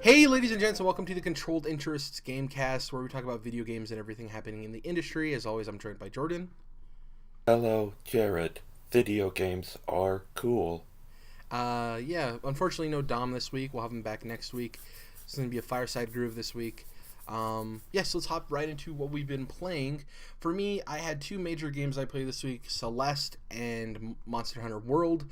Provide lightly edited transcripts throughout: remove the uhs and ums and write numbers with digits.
Hey, ladies and gents, and welcome to the Controlled Interests Gamecast, where we talk about video games and everything happening in the industry. As always, I'm joined by Jordan. Hello, Jerrad. Video games are cool. Unfortunately, no Dom this week. We'll have him back next week. It's going to be a fireside groove this week. So let's hop right into what we've been playing. For me, I had two major games I played this week, Celeste and Monster Hunter World.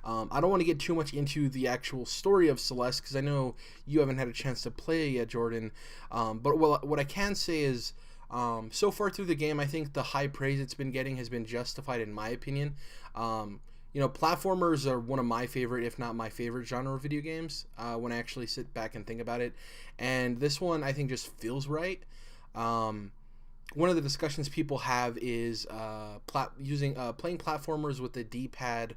I don't want to get too much into the actual story of Celeste because I know you haven't had a chance to play it yet, Jordan. But what I can say is, so far through the game, I think the high praise it's been getting has been justified in my opinion. Platformers are one of my favorite, if not my favorite genre of video games when I actually sit back and think about it. And this one, I think, just feels right. One of the discussions people have is playing platformers with a D-pad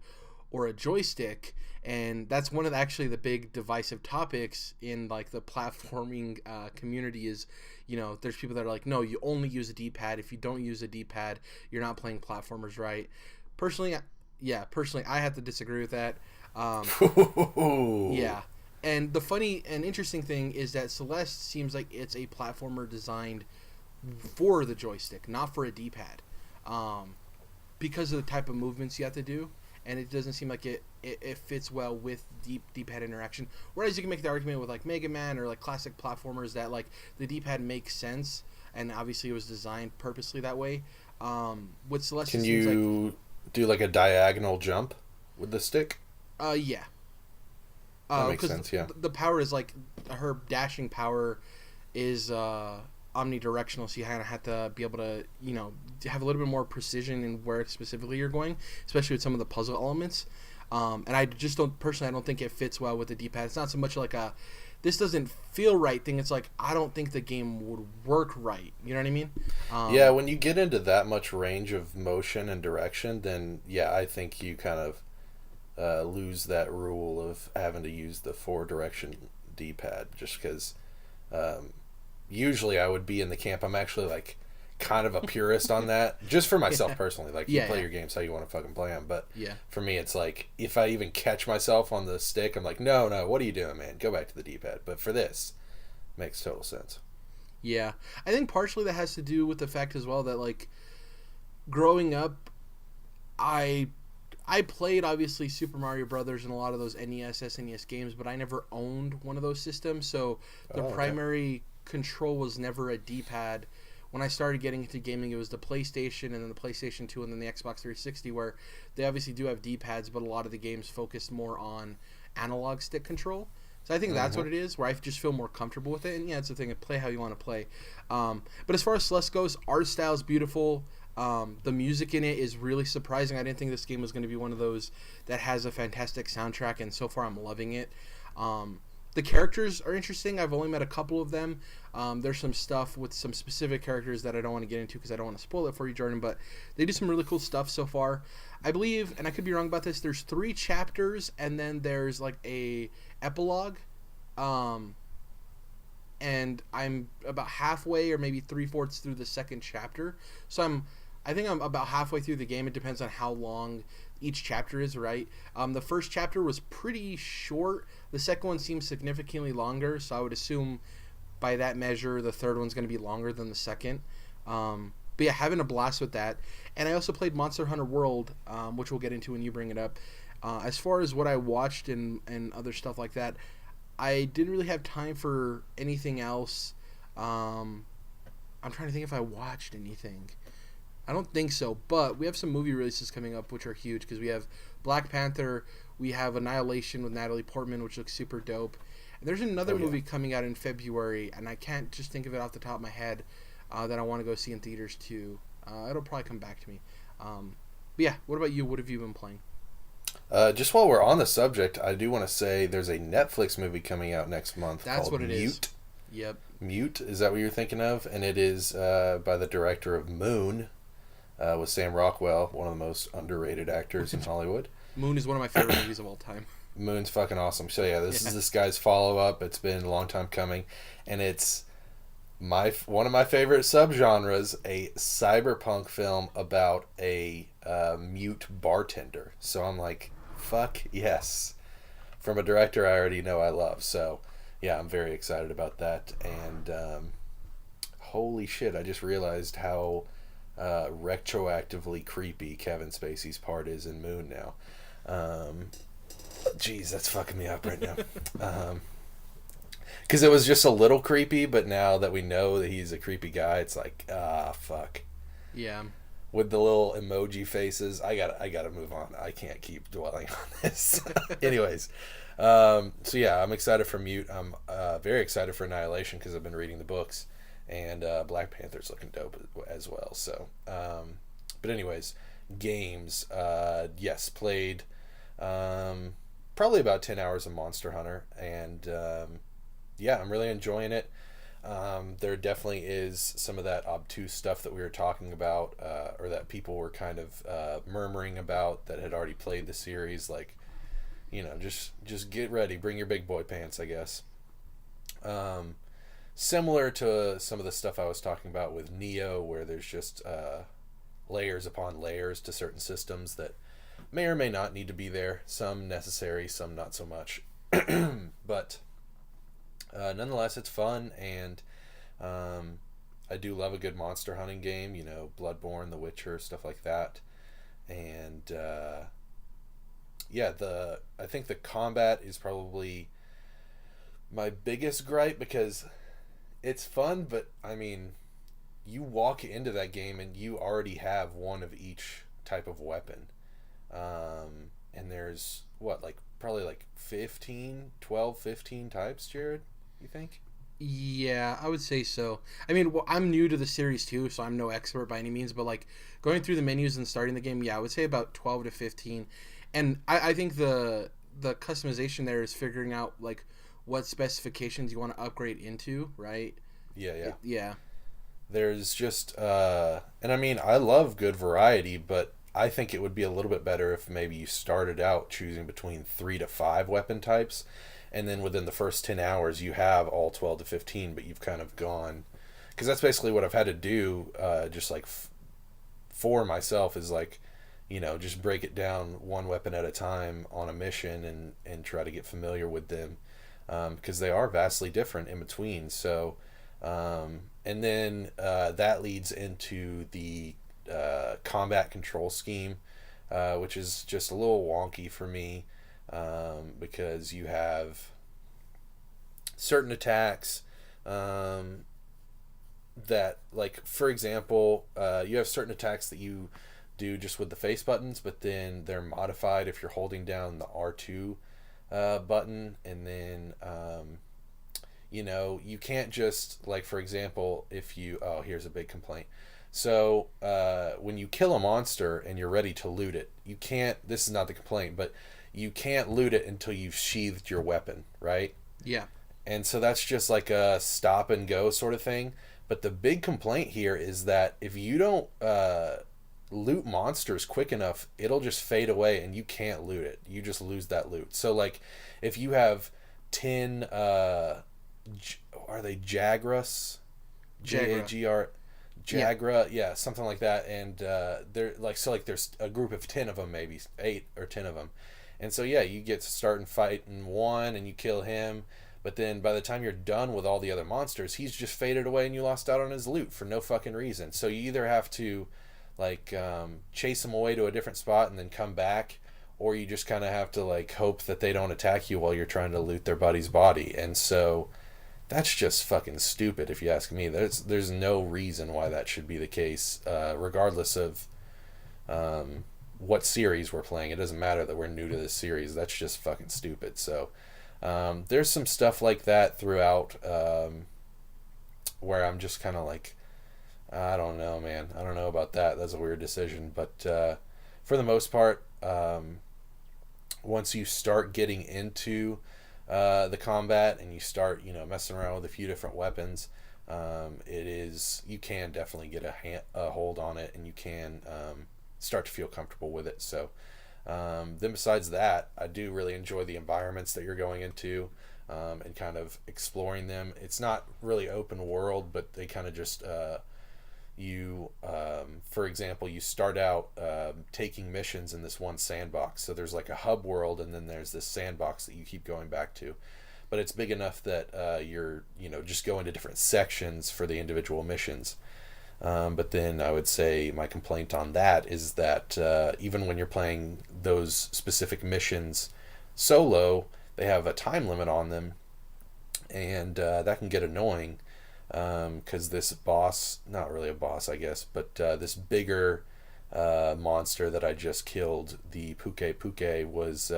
or a joystick, and that's one of the big divisive topics in like the platforming community is, there's people that are like, no, you only use a D-pad. If you don't use a D-pad, you're not playing platformers right. Personally, I have to disagree with that. Yeah. And the funny and interesting thing is that Celeste seems like it's a platformer designed for the joystick, not for a D-pad, because of the type of movements you have to do, and it doesn't seem like it fits well with D-pad interaction. Whereas you can make the argument with like Mega Man or like classic platformers that like the D-pad makes sense, and obviously it was designed purposely that way. With Celeste, Can you do like a diagonal jump with the stick? Yeah. That makes sense, yeah. The power is like, her dashing power is omnidirectional, so you kind of have to be able to, have a little bit more precision in where specifically you're going, especially with some of the puzzle elements. And I just don't think it fits well with the D-pad. It's not so much like this doesn't feel right thing. It's like, I don't think the game would work right. You know what I mean? Yeah, when you get into that much range of motion and direction, then yeah, I think you kind of lose that rule of having to use the four-direction D-pad, just because usually I would be in the camp. I'm actually like kind of a purist on that, just for myself personally. Like, you play your games how you want to fucking play them, but for me it's like, if I even catch myself on the stick, I'm like, no, what are you doing, man? Go back to the D-pad. But for this, makes total sense. Yeah, I think partially that has to do with the fact as well that, like, growing up, I played obviously Super Mario Brothers and a lot of those NES, SNES games, but I never owned one of those systems, so the primary control was never a D-pad. When I started getting into gaming, it was the PlayStation, and then the PlayStation 2, and then the Xbox 360, where they obviously do have D-pads, but a lot of the games focus more on analog stick control. So I think that's what it is, where I just feel more comfortable with it. And yeah, it's the thing, play how you want to play. But as far as Celeste goes, art style is beautiful. The music in it is really surprising. I didn't think this game was going to be one of those that has a fantastic soundtrack, and so far I'm loving it. The characters are interesting. I've only met a couple of them. There's some stuff with some specific characters that I don't want to get into because I don't want to spoil it for you, Jordan, but they do some really cool stuff so far. I believe, and I could be wrong about this, there's 3 chapters, and then there's like a epilogue. And I'm about halfway or maybe 3/4 through the second chapter. So I think I'm about halfway through the game. It depends on how long each chapter is, right? The first chapter was pretty short. The second one seems significantly longer, so I would assume by that measure the third one's going to be longer than the second. But yeah, having a blast with that. And I also played Monster Hunter World, which we'll get into when you bring it up. As far as what I watched and other stuff like that, I didn't really have time for anything else. I'm trying to think if I watched anything. I don't think so, but we have some movie releases coming up which are huge, because we have Black Panther, we have Annihilation with Natalie Portman, which looks super dope, and there's another movie coming out in February, and I can't just think of it off the top of my head, that I want to go see in theaters too. It'll probably come back to me. But yeah, what about you? What have you been playing? Just while we're on the subject, I do want to say there's a Netflix movie coming out next month. That's called what it Mute. is. Yep. Mute, is that what you're thinking of? And it is by the director of Moon, with Sam Rockwell, one of the most underrated actors in Hollywood. Moon is one of my favorite movies of all time. Moon's fucking awesome. So yeah, this is this guy's follow-up. It's been a long time coming, and it's one of my favorite subgenres, a cyberpunk film about a mute bartender. So I'm like, fuck yes, from a director I already know I love. So yeah, I'm very excited about that. And holy shit, I just realized how retroactively creepy Kevin Spacey's part is in Moon now. Jeez, that's fucking me up right now. Because it was just a little creepy, but now that we know that he's a creepy guy, it's like, fuck. Yeah. With the little emoji faces, I gotta move on. I can't keep dwelling on this. Anyways, so yeah, I'm excited for Mute. I'm very excited for Annihilation because I've been reading the books, and Black Panther's looking dope as well. So, but anyways, games. Yes, played probably about 10 hours of Monster Hunter, and yeah, I'm really enjoying it. There definitely is some of that obtuse stuff that we were talking about, or that people were kind of murmuring about that had already played the series. Like, just get ready, bring your big boy pants, I guess. Similar to some of the stuff I was talking about with Neo, where there's just layers upon layers to certain systems that may or may not need to be there. Some necessary, some not so much. But nonetheless, it's fun, and I do love a good monster hunting game, Bloodborne, The Witcher, stuff like that. And yeah, I think the combat is probably my biggest gripe, because it's fun, but I mean, you walk into that game and you already have one of each type of weapon. And there's probably 12, 15 types, Jerrad, you think? Yeah, I would say so. I mean, well, I'm new to the series too, so I'm no expert by any means, but going through the menus and starting the game, yeah, I would say about 12 to 15. And I think the customization there is figuring out what specifications you want to upgrade into, right? Yeah. Yeah. There's just and I mean, I love good variety, but I think it would be a little bit better if maybe you started out choosing between 3 to 5 weapon types, and then within the first 10 hours you have all 12 to 15, but you've kind of gone, because that's basically what I've had to do, just for myself, is just break it down one weapon at a time on a mission, and try to get familiar with them, because they are vastly different in between. So and then that leads into the combat control scheme, which is just a little wonky for me, because you have certain attacks that, for example, you have certain attacks that you do just with the face buttons, but then they're modified if you're holding down the R2 button, and then you can't just, for example, if you, here's a big complaint. So when you kill a monster and you're ready to loot it, you can't, this is not the complaint, but you can't loot it until you've sheathed your weapon, right? Yeah. And so that's just like a stop and go sort of thing. But the big complaint here is that if you don't loot monsters quick enough, it'll just fade away and you can't loot it. You just lose that loot. So if you have 10 are they Jagras? Jagr. Jagra, yeah, something like that, and there's a group of 10 of them, maybe 8 or 10 of them, and so yeah, you get to start and fight in one, and you kill him, but then by the time you're done with all the other monsters, he's just faded away, and you lost out on his loot for no fucking reason. So you either have to chase him away to a different spot and then come back, or you just kind of have to hope that they don't attack you while you're trying to loot their buddy's body, and so that's just fucking stupid, if you ask me. There's no reason why that should be the case, regardless of what series we're playing. It doesn't matter that we're new to this series. That's just fucking stupid. So there's some stuff like that throughout, where I'm just kind of I don't know, man. I don't know about that. That's a weird decision. But for the most part, once you start getting into the combat and you start messing around with a few different weapons, you can definitely get a hold on it, and you can start to feel comfortable with it. So then besides that, I do really enjoy the environments that you're going into, and kind of exploring them. It's not really open world, but they kind of just for example, you start out taking missions in this one sandbox. So there's a hub world, and then there's this sandbox that you keep going back to. but it's big enough that you're just going to different sections for the individual missions. But then I would say my complaint on that is that even when you're playing those specific missions solo, they have a time limit on them, and that can get annoying because this boss, not really a boss I guess, but this bigger monster that I just killed, the Puke was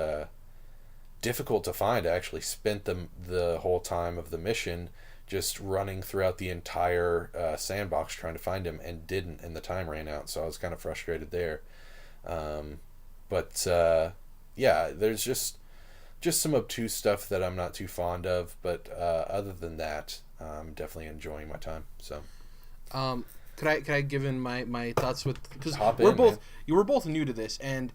difficult to find. I actually spent the whole time of the mission just running throughout the entire sandbox trying to find him, and didn't, and the time ran out, so I was kind of frustrated there. But yeah, there's just some obtuse stuff that I'm not too fond of, but other than that, I'm definitely enjoying my time. So could I give in my thoughts with, because you were both new to this, and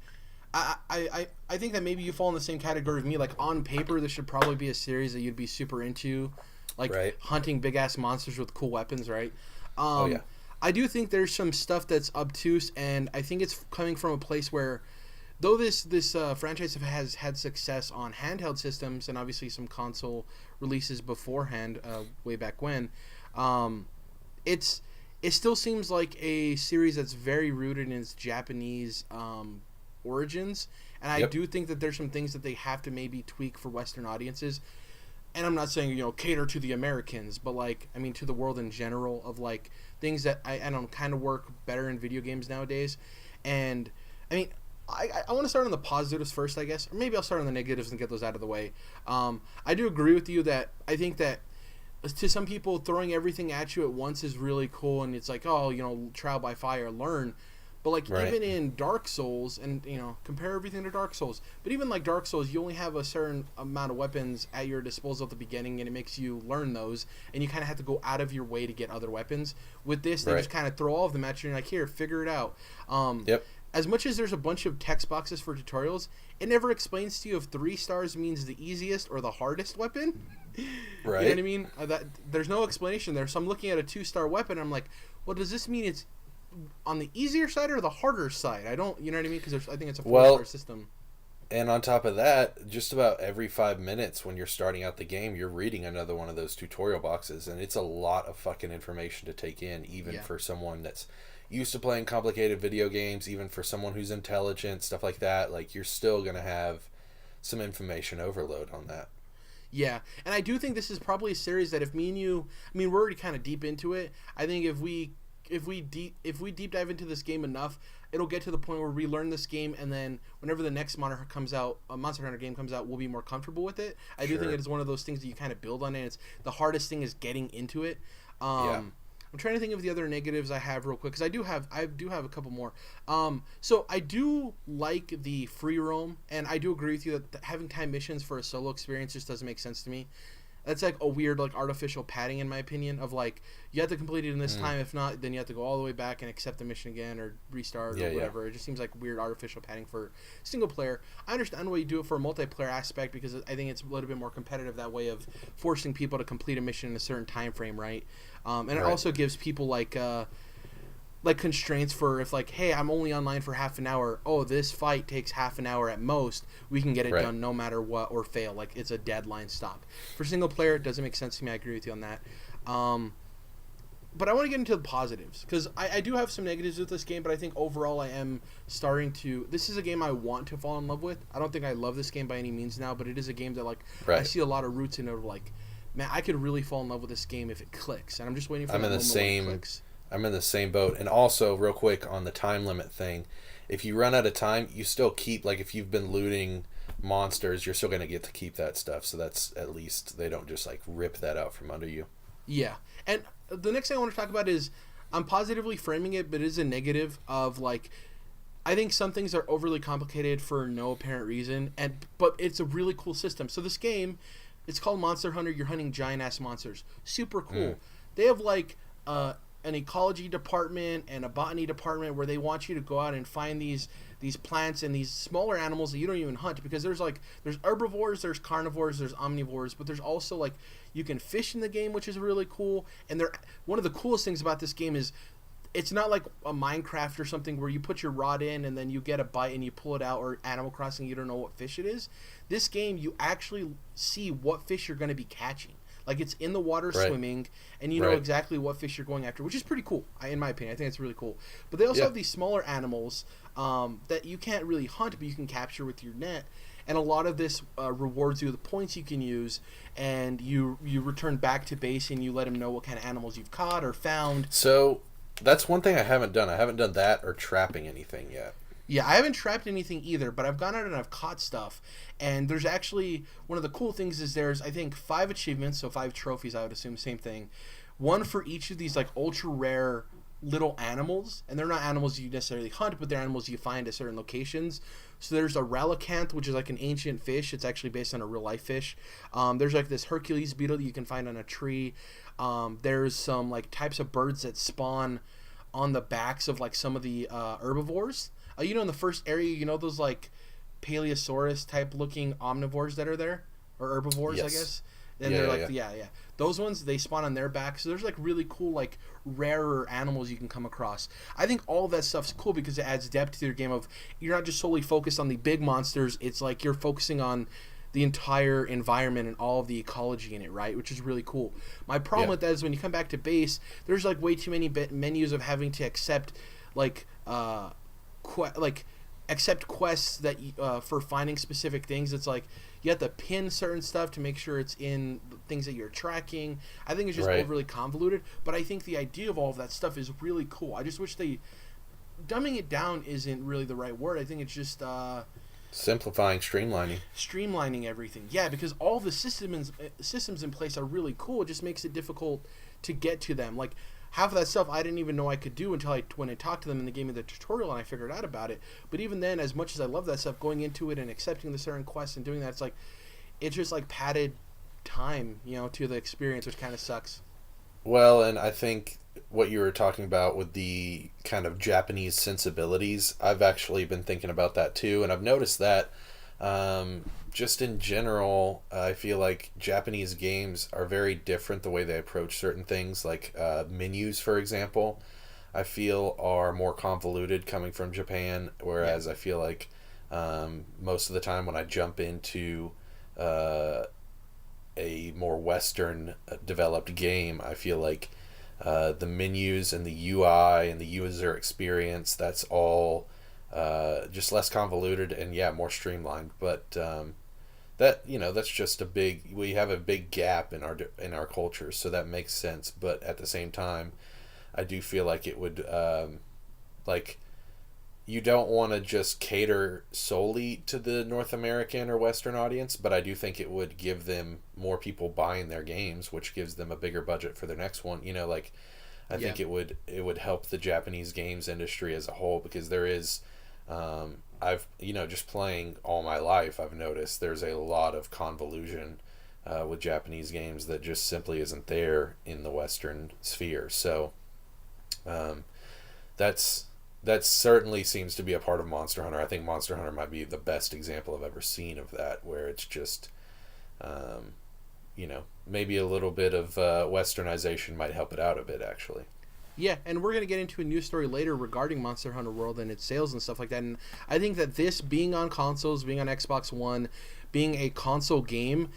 I think that maybe you fall in the same category of me. Like, on paper, this should probably be a series that you'd be super into, like hunting big ass monsters with cool weapons, right? I do think there's some stuff that's obtuse, and I think it's coming from a place where, though this franchise has had success on handheld systems and obviously some console releases beforehand, way back when, it still seems like a series that's very rooted in its Japanese origins, and I do think that there's some things that they have to maybe tweak for Western audiences. And I'm not saying, cater to the Americans, but, like, I mean, to the world in general, of, like, things that I don't kind of work better in video games nowadays. And, I mean, I want to start on the positives first, I guess. Or maybe I'll start on the negatives and get those out of the way. I do agree with you that I think that to some people, throwing everything at you at once is really cool. And it's like, trial by fire, learn. But, like, even in Dark Souls, and, compare everything to Dark Souls. But even, like, Dark Souls, you only have a certain amount of weapons at your disposal at the beginning, and it makes you learn those. And you kind of have to go out of your way to get other weapons. With this, they just kind of throw all of them at you, and you're like, here, figure it out. As much as there's a bunch of text boxes for tutorials, it never explains to you if 3 stars means the easiest or the hardest weapon. Right. You know what I mean? There's no explanation there. So I'm looking at a 2-star weapon, and I'm like, well, does this mean it's on the easier side or the harder side? I don't, you know what I mean? Because I think it's a 4-star system. And on top of that, just about every 5 minutes when you're starting out the game, you're reading another one of those tutorial boxes, and it's a lot of fucking information to take in, even for someone that's used to playing complicated video games, even for someone who's intelligent, stuff like that. Like, you're still going to have some information overload on that. Yeah, and I do think this is probably a series that if me and you, I mean, we're already kind of deep into it. I think if we deep dive into this game enough, it'll get to the point where we learn this game, and then whenever the next Monster Hunter game comes out, we'll be more comfortable with it. I do think it is one of those things that you kind of build on, and it's the hardest thing is getting into it. I'm trying to think of the other negatives I have real quick, because I do have a couple more. So I do like the free roam, and I do agree with you that having time missions for a solo experience just doesn't make sense to me. That's like a weird, like, artificial padding, in my opinion, of, like, you have to complete it in this time. If not, then you have to go all the way back and accept the mission again or restart or whatever. It just seems like weird artificial padding for single player. I understand why you do it for a multiplayer aspect, because I think it's a little bit more competitive that way, of forcing people to complete a mission in a certain time frame, right? And it also gives people, like constraints for, if, like, hey, I'm only online for half an hour. Oh, this fight takes half an hour at most. We can get it done no matter what, or fail. Like, it's a deadline stop. For single player, it doesn't make sense to me. I agree with you on that. But I want to get into the positives, because I do have some negatives with this game, but I think overall I am starting to... This is a game I want to fall in love with. I don't think I love this game by any means now, but it is a game that, like, I see a lot of roots in it, like, man, I could really fall in love with this game if it clicks, and I'm just waiting for that moment when it clicks. I'm in the same boat. And also, real quick, on the time limit thing, if you run out of time, you still keep, like, if you've been looting monsters, you're still going to get to keep that stuff. So that's, at least, they don't just, like, rip that out from under you. Yeah. And the next thing I want to talk about is, I'm positively framing it, but it is a negative of, like, I think some things are overly complicated for no apparent reason, but it's a really cool system. So this game, it's called Monster Hunter. You're hunting giant-ass monsters. Super cool. They have, like, an ecology department and a botany department where they want you to go out and find these plants and these smaller animals that you don't even hunt, because there's herbivores, there's carnivores, there's omnivores, but there's also, like, you can fish in the game, which is really cool. And one of the coolest things about this game is it's not like a Minecraft or something where you put your rod in and then you get a bite and you pull it out, or Animal Crossing, you don't know what fish it is. This game, you actually see what fish you're going to be catching. Like, it's in the water swimming, and you know exactly what fish you're going after, which is pretty cool, in my opinion. I think it's really cool. But they also have these smaller animals that you can't really hunt, but you can capture with your net. And a lot of this rewards you the points you can use, and you return back to base and you let them know what kind of animals you've caught or found. So that's one thing I haven't done. I haven't done that or trapping anything yet. Yeah, I haven't trapped anything either, but I've gone out and I've caught stuff. And there's actually, one of the cool things is there's, I think, 5 achievements, so 5 trophies, I would assume, same thing. One for each of these, like, ultra rare little animals. And they're not animals you necessarily hunt, but they're animals you find at certain locations. So there's a relicanth, which is like an ancient fish. It's actually based on a real life fish. There's like this Hercules beetle that you can find on a tree. There's some like types of birds that spawn on the backs of like some of the herbivores. You know, in the first area, you know those like Paleosaurus type looking omnivores that are there, or herbivores, I guess. And they're like, yeah. Those ones, they spawn on their backs. So there's like really cool, like rarer animals you can come across. I think all of that stuff's cool because it adds depth to your game. Of you're not just solely focused on the big monsters. It's like you're focusing on the entire environment and all of the ecology in it, right? Which is really cool. My problem with that is when you come back to base, there's like way too many menus of having to accept like accept quests that for finding specific things. It's like you have to pin certain stuff to make sure it's in things that you're tracking. I think it's just overly convoluted, but I think the idea of all of that stuff is really cool. I just wish dumbing it down isn't really the right word. I think it's just simplifying, streamlining everything. Yeah, because all the systems in place are really cool. It just makes it difficult to get to them. Like, half of that stuff I didn't even know I could do until when I talked to them and they gave me the tutorial and I figured out about it. But even then, as much as I love that stuff, going into it and accepting the certain quests and doing that, it's just like padded time, to the experience, which kind of sucks. Well, and I think what you were talking about with the kind of Japanese sensibilities, I've actually been thinking about that too, and I've noticed that just in general, I feel like Japanese games are very different the way they approach certain things, like menus, for example, I feel are more convoluted coming from Japan, whereas I feel like most of the time when I jump into a more Western developed game, I feel like the menus and the UI and the user experience, that's all just less convoluted and more streamlined. But that's just we have a big gap in our culture, so that makes sense. But at the same time, I do feel like it would you don't want to just cater solely to the North American or Western audience, but I do think it would give them more people buying their games, which gives them a bigger budget for their next one. I think it would help the Japanese games industry as a whole, because there is I've just playing all my life, I've noticed there's a lot of convolution with Japanese games that just simply isn't there in the Western sphere. So that certainly seems to be a part of Monster Hunter. I think Monster Hunter might be the best example I've ever seen of that, where it's just maybe a little bit of westernization might help it out a bit, actually. Yeah, and we're going to get into a news story later regarding Monster Hunter World and its sales and stuff like that. And I think that this being on consoles, being on Xbox One, being a console game,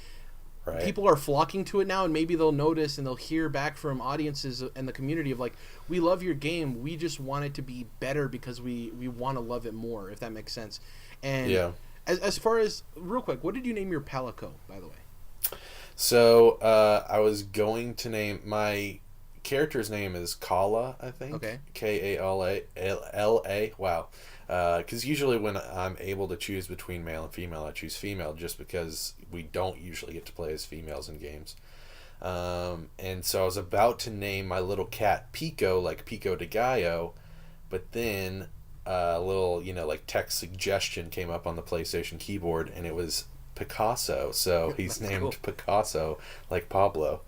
people are flocking to it now, and maybe they'll notice and they'll hear back from audiences and the community of like, we love your game, we just want it to be better because we want to love it more, if that makes sense. And as far as, real quick, what did you name your Palico, by the way? So I was going to name my character's name is Kala, I think. Okay. Kala. Wow. Because usually when I'm able to choose between male and female, I choose female, just because we don't usually get to play as females in games. And so I was about to name my little cat Pico, like Pico de Gallo, but then a little, text suggestion came up on the PlayStation keyboard, and it was Picasso. So he's named Picasso, like Pablo.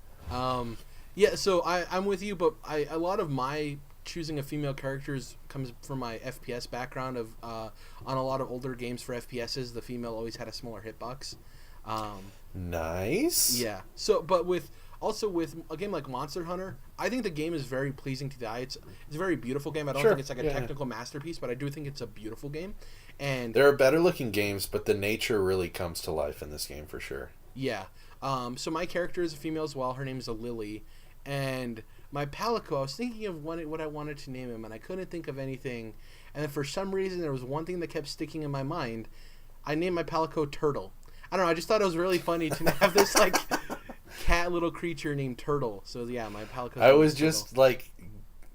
Yeah, so I'm with you, but a lot of my choosing of female characters comes from my FPS background of on a lot of older games for FPSs, the female always had a smaller hitbox. Nice. Yeah. So, but with Also, with a game like Monster Hunter, I think the game is very pleasing to the eye. It's a very beautiful game. I don't think it's like a technical masterpiece, but I do think it's a beautiful game. And there are better looking games, but the nature really comes to life in this game for sure. Yeah. So my character is a female as well. Her name is a Lily, and my Palico. I was thinking of what I wanted to name him, and I couldn't think of anything. And then for some reason, there was one thing that kept sticking in my mind. I named my Palico Turtle. I don't know. I just thought it was really funny to have this like cat little creature named Turtle. So yeah, my Palico. I was just like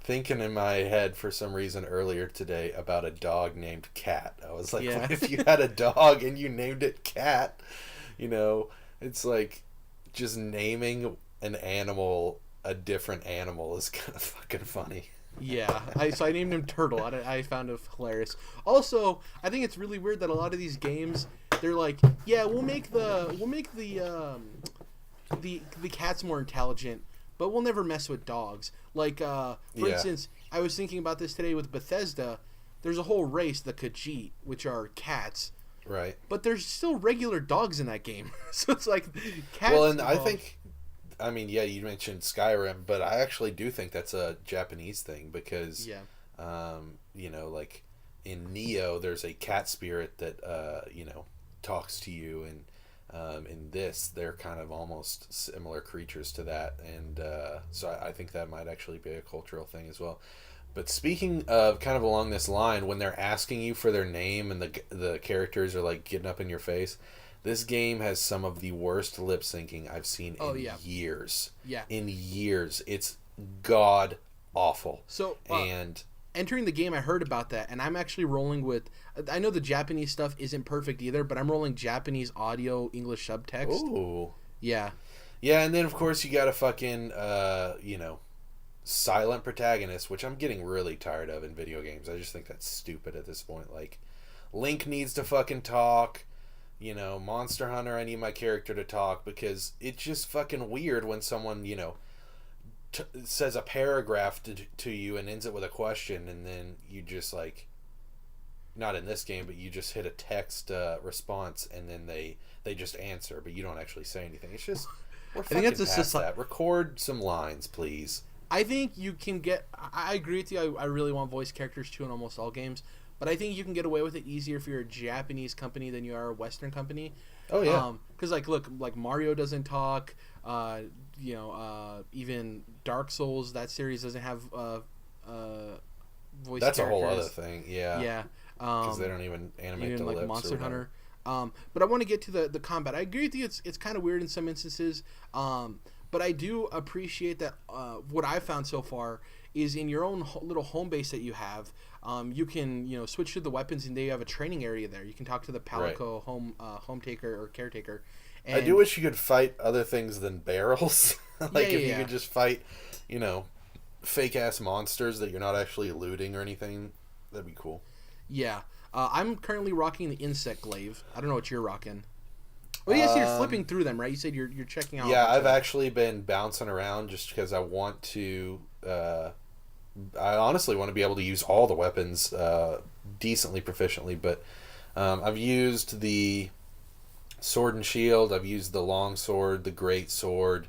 thinking in my head for some reason earlier today about a dog named Cat. I was like, what if you had a dog and you named it Cat? You know, it's like just naming an animal a different animal is kind of fucking funny. Yeah, so I named him Turtle. I found it hilarious. Also, I think it's really weird that a lot of these games, they're like, yeah, we'll make the cats more intelligent, but we'll never mess with dogs. Like, for instance, I was thinking about this today with Bethesda. There's a whole race, the Khajiit, which are cats. Right. But there's still regular dogs in that game. So it's like cats. Well, and I think, I mean, yeah, you mentioned Skyrim, but I actually do think that's a Japanese thing because, you know, like in Neo, there's a cat spirit that, you know, talks to you, and in this, they're kind of almost similar creatures to that, and so I think that might actually be a cultural thing as well. But speaking of kind of along this line, when they're asking you for their name and the characters are like getting up in your face, this game has some of the worst lip syncing I've seen in years. Yeah. In years. It's god awful. So, and entering the game, I heard about that, and I'm actually rolling with, I know the Japanese stuff isn't perfect either, but I'm rolling Japanese audio English subtext. Ooh. Yeah. Yeah, and then of course you got a fucking, you know, silent protagonist, which I'm getting really tired of in video games. I just think that's stupid at this point. Like, Link needs to fucking talk. You know, Monster Hunter, I need my character to talk, because it's just fucking weird when someone, you know, says a paragraph to you and ends it with a question, and then you just, like, not in this game, but you just hit a text response, and then they just answer, but you don't actually say anything. It's just, we're fucking past that. Record some lines, please. I think you can get... I agree with you. I really want voice characters, too, in almost all games. But I think you can get away with it easier if you're a Japanese company than you are a Western company. Oh, yeah. Because, like, look, like, Mario doesn't talk. You know, even Dark Souls, that series doesn't have voice characters. That's a whole other thing, yeah. Yeah. Because they don't even animate the lips. Like Monster Hunter. But I want to get to the combat. I agree with you. It's kind of weird in some instances. But I do appreciate that what I've found so far is in your own little home base that you have, you can, you know, switch to the weapons, and they have a training area there. You can talk to the Palico home taker or caretaker. And I do wish you could fight other things than barrels. Like if you could just fight, you know, fake ass monsters that you're not actually looting or anything, that'd be cool. Yeah. I'm currently rocking the insect glaive. I don't know what you're rocking. Well, yes, you're flipping through them, right? You said you're checking out. Yeah, I've actually been bouncing around just because I want to. I honestly want to be able to use all the weapons decently proficiently, but I've used the sword and shield. I've used the long sword, the great sword,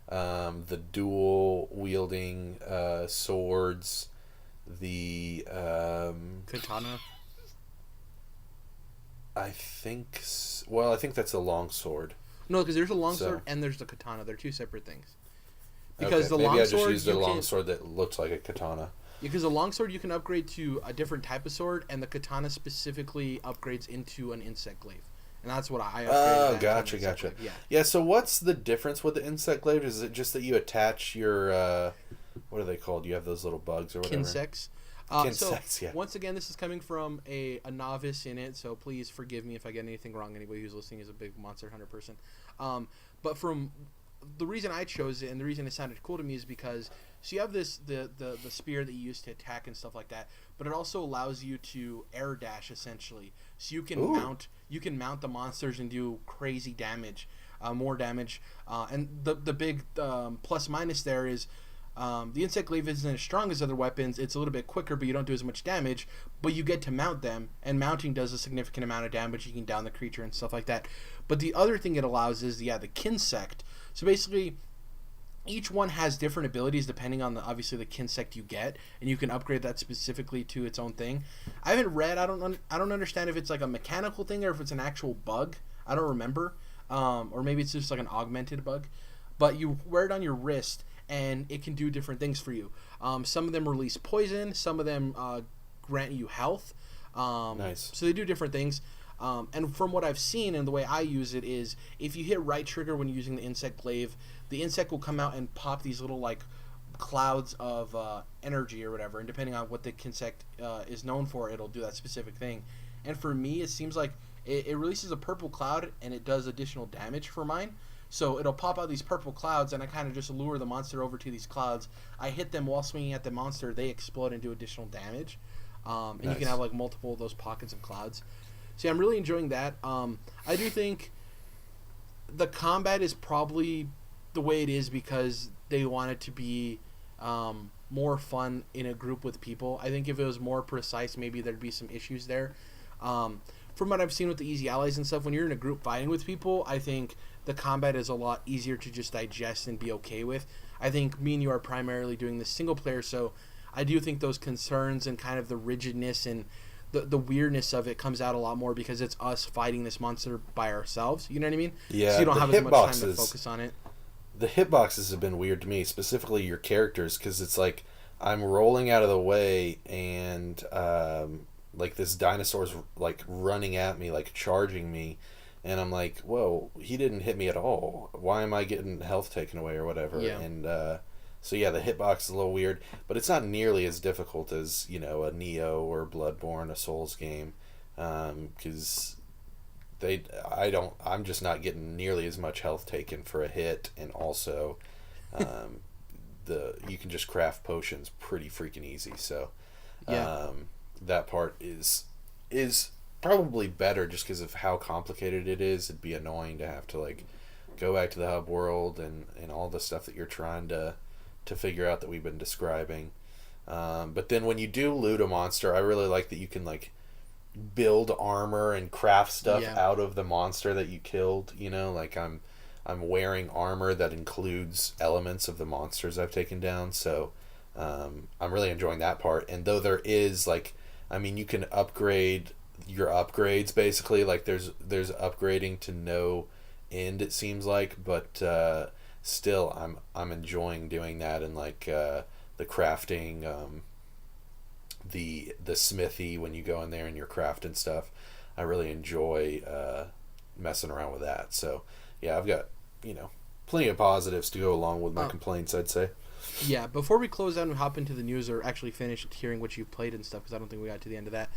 the dual wielding swords, the katana. I think that's a long sword. No, because there's a long sword and there's the katana. They're two separate things. Because maybe I just used the long sword that looks like a katana. Because the long sword you can upgrade to a different type of sword, and the katana specifically upgrades into an insect glaive. And that's what I upgraded. Oh, gotcha. Yeah, so what's the difference with the insect glaive? Is it just that you attach your, what are they called? You have those little bugs or whatever? Insects. Once again, this is coming from a novice in it, so please forgive me if I get anything wrong. Anybody who's listening is a big Monster Hunter person. But from the reason I chose it and the reason it sounded cool to me is because so you have the spear that you use to attack and stuff like that, but it also allows you to air dash essentially. So you can mount the monsters and do crazy damage, more damage. And the big plus minus there is the insect glaive isn't as strong as other weapons. It's a little bit quicker, but you don't do as much damage. But you get to mount them, and mounting does a significant amount of damage. You can down the creature and stuff like that. But the other thing it allows is the kinsect. So basically, each one has different abilities depending on obviously the kinsect you get, and you can upgrade that specifically to its own thing. I haven't read. I don't understand if it's like a mechanical thing or if it's an actual bug. I don't remember, or maybe it's just like an augmented bug. But you wear it on your wrist, and it can do different things for you. Some of them release poison. Some of them grant you health. Nice. So they do different things. And from what I've seen and the way I use it is, if you hit right trigger when you're using the insect glaive, the insect will come out and pop these little like clouds of energy or whatever. And depending on what the insect is known for, it'll do that specific thing. And for me, it seems like it releases a purple cloud and it does additional damage for mine. So it'll pop out these purple clouds, and I kind of just lure the monster over to these clouds. I hit them while swinging at the monster. They explode and do additional damage. And nice. You can have like multiple of those pockets of clouds. So yeah, I'm really enjoying that. I do think the combat is probably the way it is because they want it to be more fun in a group with people. I think if it was more precise, maybe there'd be some issues there. From what I've seen with the Easy Allies and stuff, when you're in a group fighting with people, I think the combat is a lot easier to just digest and be okay with. I think me and you are primarily doing this single player, so I do think those concerns and kind of the rigidness and the weirdness of it comes out a lot more because it's us fighting this monster by ourselves. You know what I mean? Yeah. So you don't have as much time to focus on it. The hitboxes have been weird to me, specifically your characters, because it's like I'm rolling out of the way and like this dinosaur's like running at me, like charging me. And I'm like, whoa, he didn't hit me at all. Why am I getting health taken away or whatever? Yeah. And so yeah, the hitbox is a little weird, but it's not nearly as difficult as, you know, a Neo or Bloodborne, a Souls game, because I'm just not getting nearly as much health taken for a hit, and also you can just craft potions pretty freaking easy. So yeah. That part is probably better just because of how complicated it is. It'd be annoying to have to like go back to the hub world and all the stuff that you're trying to figure out that we've been describing. But then when you do loot a monster, I really like that you can like build armor and craft stuff out of the monster that you killed. You know, like I'm wearing armor that includes elements of the monsters I've taken down. So I'm really enjoying that part. And though there is like, I mean, you can upgrade your upgrades basically, like there's upgrading to no end, it seems like, but still I'm enjoying doing that, and like the crafting, the smithy, when you go in there and you're crafting stuff, I really enjoy messing around with that. So yeah, I've got, you know, plenty of positives to go along with my complaints, I'd say. Yeah, before we close out and hop into the news or actually finish hearing what you've played and stuff, because I don't think we got to the end of that,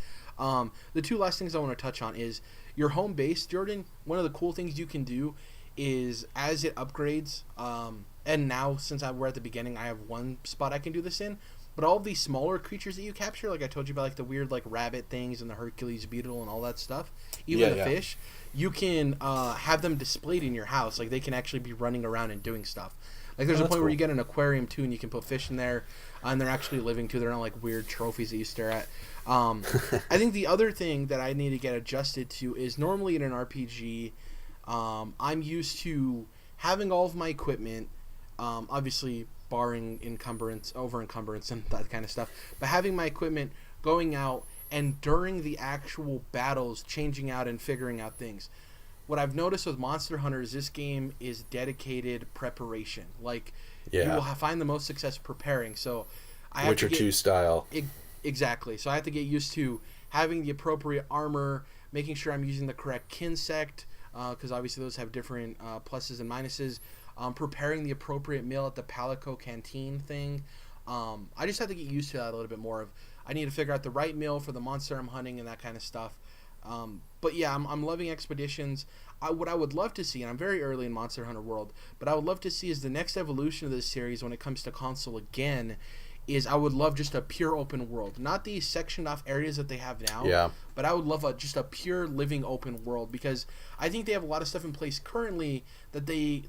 the two last things I want to touch on is your home base, Jordan. One of the cool things you can do is as it upgrades, and now since we're at the beginning, I have one spot I can do this in, but all of these smaller creatures that you capture, like I told you about, like the weird like rabbit things and the Hercules beetle and all that stuff, even the fish, you can have them displayed in your house. Like they can actually be running around and doing stuff. Like there's a point where you get an aquarium too, and you can put fish in there, and they're actually living too. They're not like weird trophies that you stare at. I think the other thing that I need to get adjusted to is normally in an RPG, I'm used to having all of my equipment, obviously barring over encumbrance and that kind of stuff, but having my equipment going out and during the actual battles changing out and figuring out things. What I've noticed with Monster Hunter is this game is dedicated preparation. Like, you will find the most success preparing. So, I have Witcher 2 style. Exactly. So, I have to get used to having the appropriate armor, making sure I'm using the correct kinsect, because obviously those have different pluses and minuses. Preparing the appropriate meal at the Palico Canteen thing. I just have to get used to that a little bit more. I need to figure out the right meal for the monster I'm hunting and that kind of stuff. But yeah, I'm loving Expeditions. What I would love to see, and I'm very early in Monster Hunter World, but I would love to see is the next evolution of this series when it comes to console again, is I would love just a pure open world. Not these sectioned off areas that they have now, but I would love just a pure living open world, because I think they have a lot of stuff in place currently that they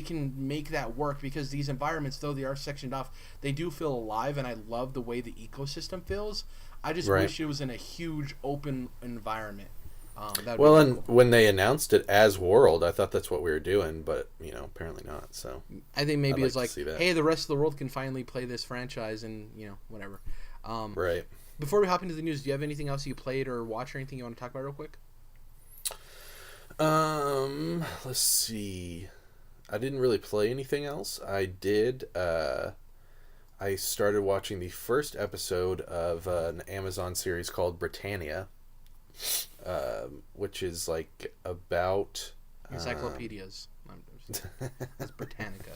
can make that work, because these environments, though they are sectioned off, they do feel alive, and I love the way the ecosystem feels. I just wish it was in a huge open environment. Well, and cool. When they announced it as World, I thought that's what we were doing, but apparently not. So I think maybe it's like, hey, the rest of the world can finally play this franchise, and whatever. Right. Before we hop into the news, do you have anything else you played or watched or anything you want to talk about real quick? Let's see. I didn't really play anything else. I did. I started watching the first episode of an Amazon series called Britannia, which is like about encyclopedias. That's Britannica.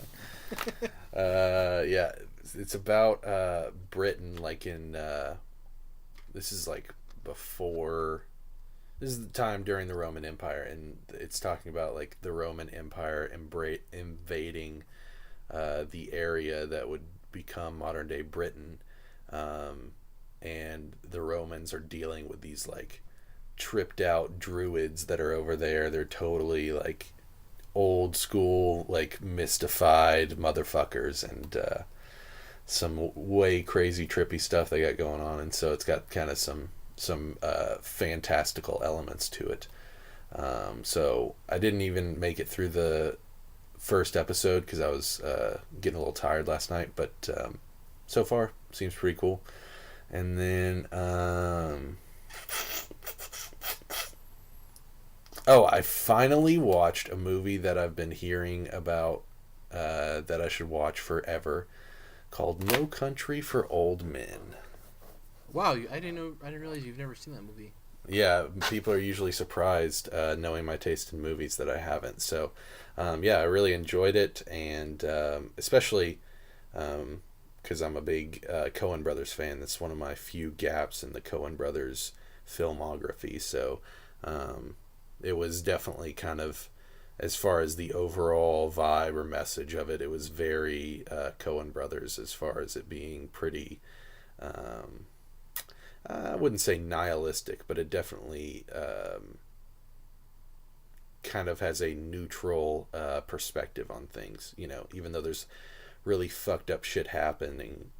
Yeah, it's about Britain, like in this is like before. This is the time during the Roman Empire, and it's talking about like the Roman Empire invading the area that would become modern day Britain, and the Romans are dealing with these like tripped out druids that are over there. They're totally like old school, like mystified motherfuckers, and some way crazy trippy stuff they got going on. And so it's got kind of some fantastical elements to it. So I didn't even make it through the first episode because I was getting a little tired last night, but so far seems pretty cool. And then I finally watched a movie that I've been hearing about that I should watch forever, called No Country for Old Men. Wow, I didn't realize you've never seen that movie. Yeah, people are usually surprised knowing my taste in movies that I haven't. So, I really enjoyed it, and especially because I'm a big Coen Brothers fan. That's one of my few gaps in the Coen Brothers filmography. So, it was definitely kind of, as far as the overall vibe or message of it, it was very Coen Brothers as far as it being pretty... I wouldn't say nihilistic, but it definitely kind of has a neutral perspective on things. Even though there's really fucked up shit happening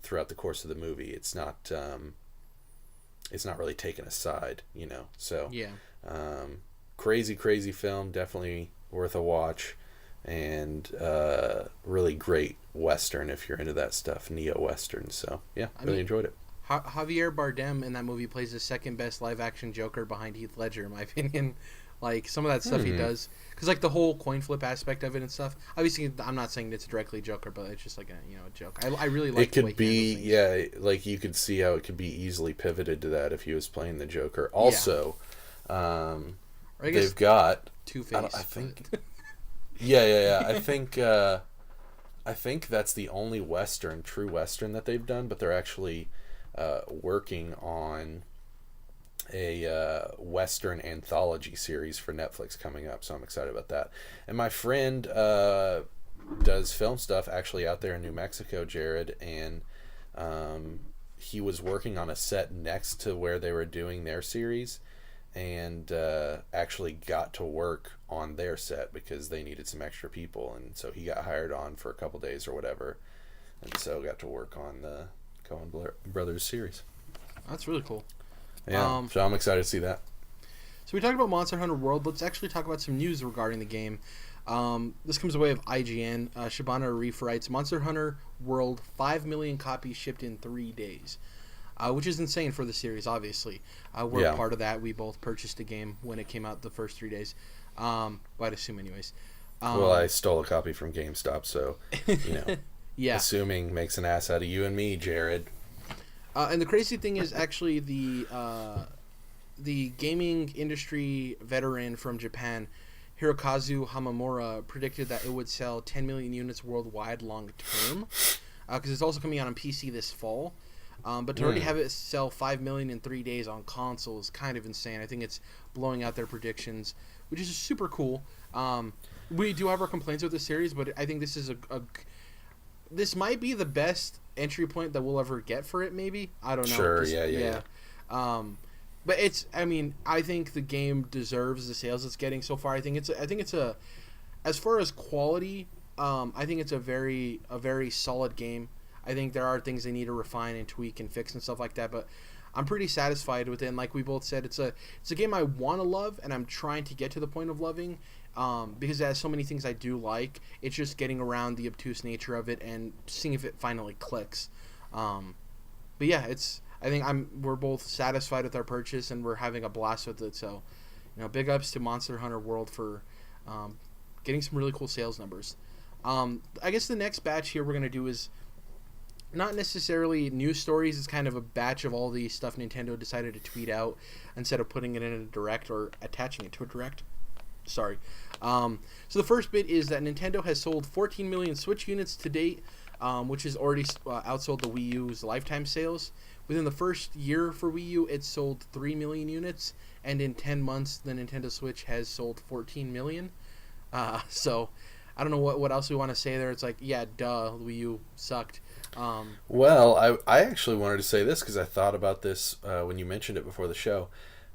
throughout the course of the movie, it's not really taken a side. So yeah, crazy film, definitely worth a watch, and really great Western if you're into that stuff, neo-Western. So yeah, really enjoyed it. Javier Bardem in that movie plays the second best live action Joker behind Heath Ledger, in my opinion. Like some of that stuff he does, because like the whole coin flip aspect of it and stuff. Obviously, I'm not saying it's directly Joker, but it's just like a joke. I really like. It could be like you could see how it could be easily pivoted to that if he was playing the Joker. Also, they've got Two-Face. I think. Yeah. I think that's the only true Western that they've done, but they're actually working on a Western anthology series for Netflix coming up, so I'm excited about that. And my friend does film stuff actually out there in New Mexico, Jerrad, and he was working on a set next to where they were doing their series, and actually got to work on their set because they needed some extra people, and so he got hired on for a couple days or whatever, and so got to work on the Coen Brothers series. That's really cool. Yeah, so I'm excited to see that. So we talked about Monster Hunter World. Let's actually talk about some news regarding the game. This comes away of IGN. Shabana Arif writes, Monster Hunter World, 5 million copies shipped in 3 days. Which is insane for the series, obviously. We're part of that. We both purchased the game when it came out the first 3 days. Well, I'd assume anyways. Well, I stole a copy from GameStop, so, yeah. Assuming makes an ass out of you and me, Jerrad. And the crazy thing is actually the gaming industry veteran from Japan, Hirokazu Hamamura, predicted that it would sell 10 million units worldwide long term, because it's also coming out on PC this fall. But to already have it sell 5 million in 3 days on console is kind of insane. I think it's blowing out their predictions, which is super cool. We do have our complaints with the series, but I think this is this might be the best entry point that we'll ever get for it. Maybe, I don't know. Sure, yeah. But I think the game deserves the sales it's getting so far. I think it's a, as far as quality, I think it's a very solid game. I think there are things they need to refine and tweak and fix and stuff like that, but I'm pretty satisfied with it. And like we both said, it's a game I want to love, and I'm trying to get to the point of loving, because it has so many things I do like. It's just getting around the obtuse nature of it and seeing if it finally clicks. But yeah, I think we're both satisfied with our purchase, and we're having a blast with it. So, big ups to Monster Hunter World for getting some really cool sales numbers. I guess the next batch here we're going to do is not necessarily news stories. It's kind of a batch of all the stuff Nintendo decided to tweet out instead of putting it in a direct or attaching it to a direct. Sorry. So the first bit is that Nintendo has sold 14 million Switch units to date, which has already outsold the Wii U's lifetime sales. Within the first year for Wii U, it sold 3 million units, and in 10 months, the Nintendo Switch has sold 14 million. So I don't know what else we want to say there. It's like, yeah, duh, Wii U sucked. Well, I actually wanted to say this because I thought about this when you mentioned it before the show.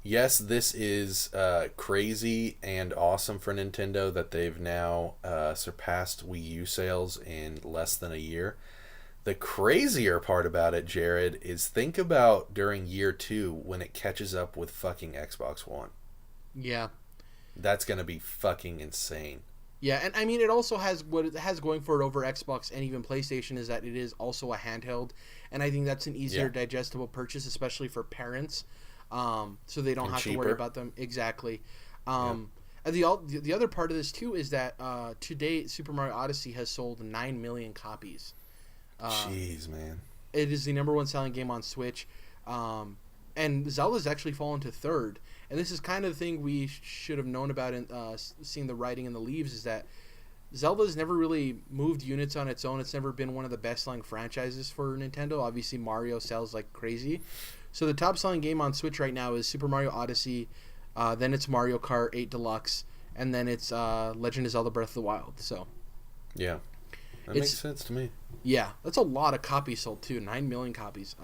Yes, this is crazy and awesome for Nintendo that they've now surpassed Wii U sales in less than a year. The crazier part about it, Jerrad, is think about during year 2 when it catches up with fucking Xbox One. Yeah. That's going to be fucking insane. Yeah, and I mean, it also has what it has going for it over Xbox and even PlayStation is that it is also a handheld, and I think that's an easier digestible purchase, especially for parents, so they don't have to worry about them. Exactly. And the other part of this, too, is that to date, Super Mario Odyssey has sold 9 million copies. Jeez, man. It is the number one selling game on Switch, and Zelda's actually fallen to third. And this is kind of the thing we should have known about in seeing the writing in the leaves, is that Zelda's never really moved units on its own. It's never been one of the best-selling franchises for Nintendo. Obviously, Mario sells like crazy. So the top-selling game on Switch right now is Super Mario Odyssey, then it's Mario Kart 8 Deluxe, and then it's Legend of Zelda Breath of the Wild. So yeah. That makes sense to me. Yeah, that's a lot of copies sold, too. 9 million copies.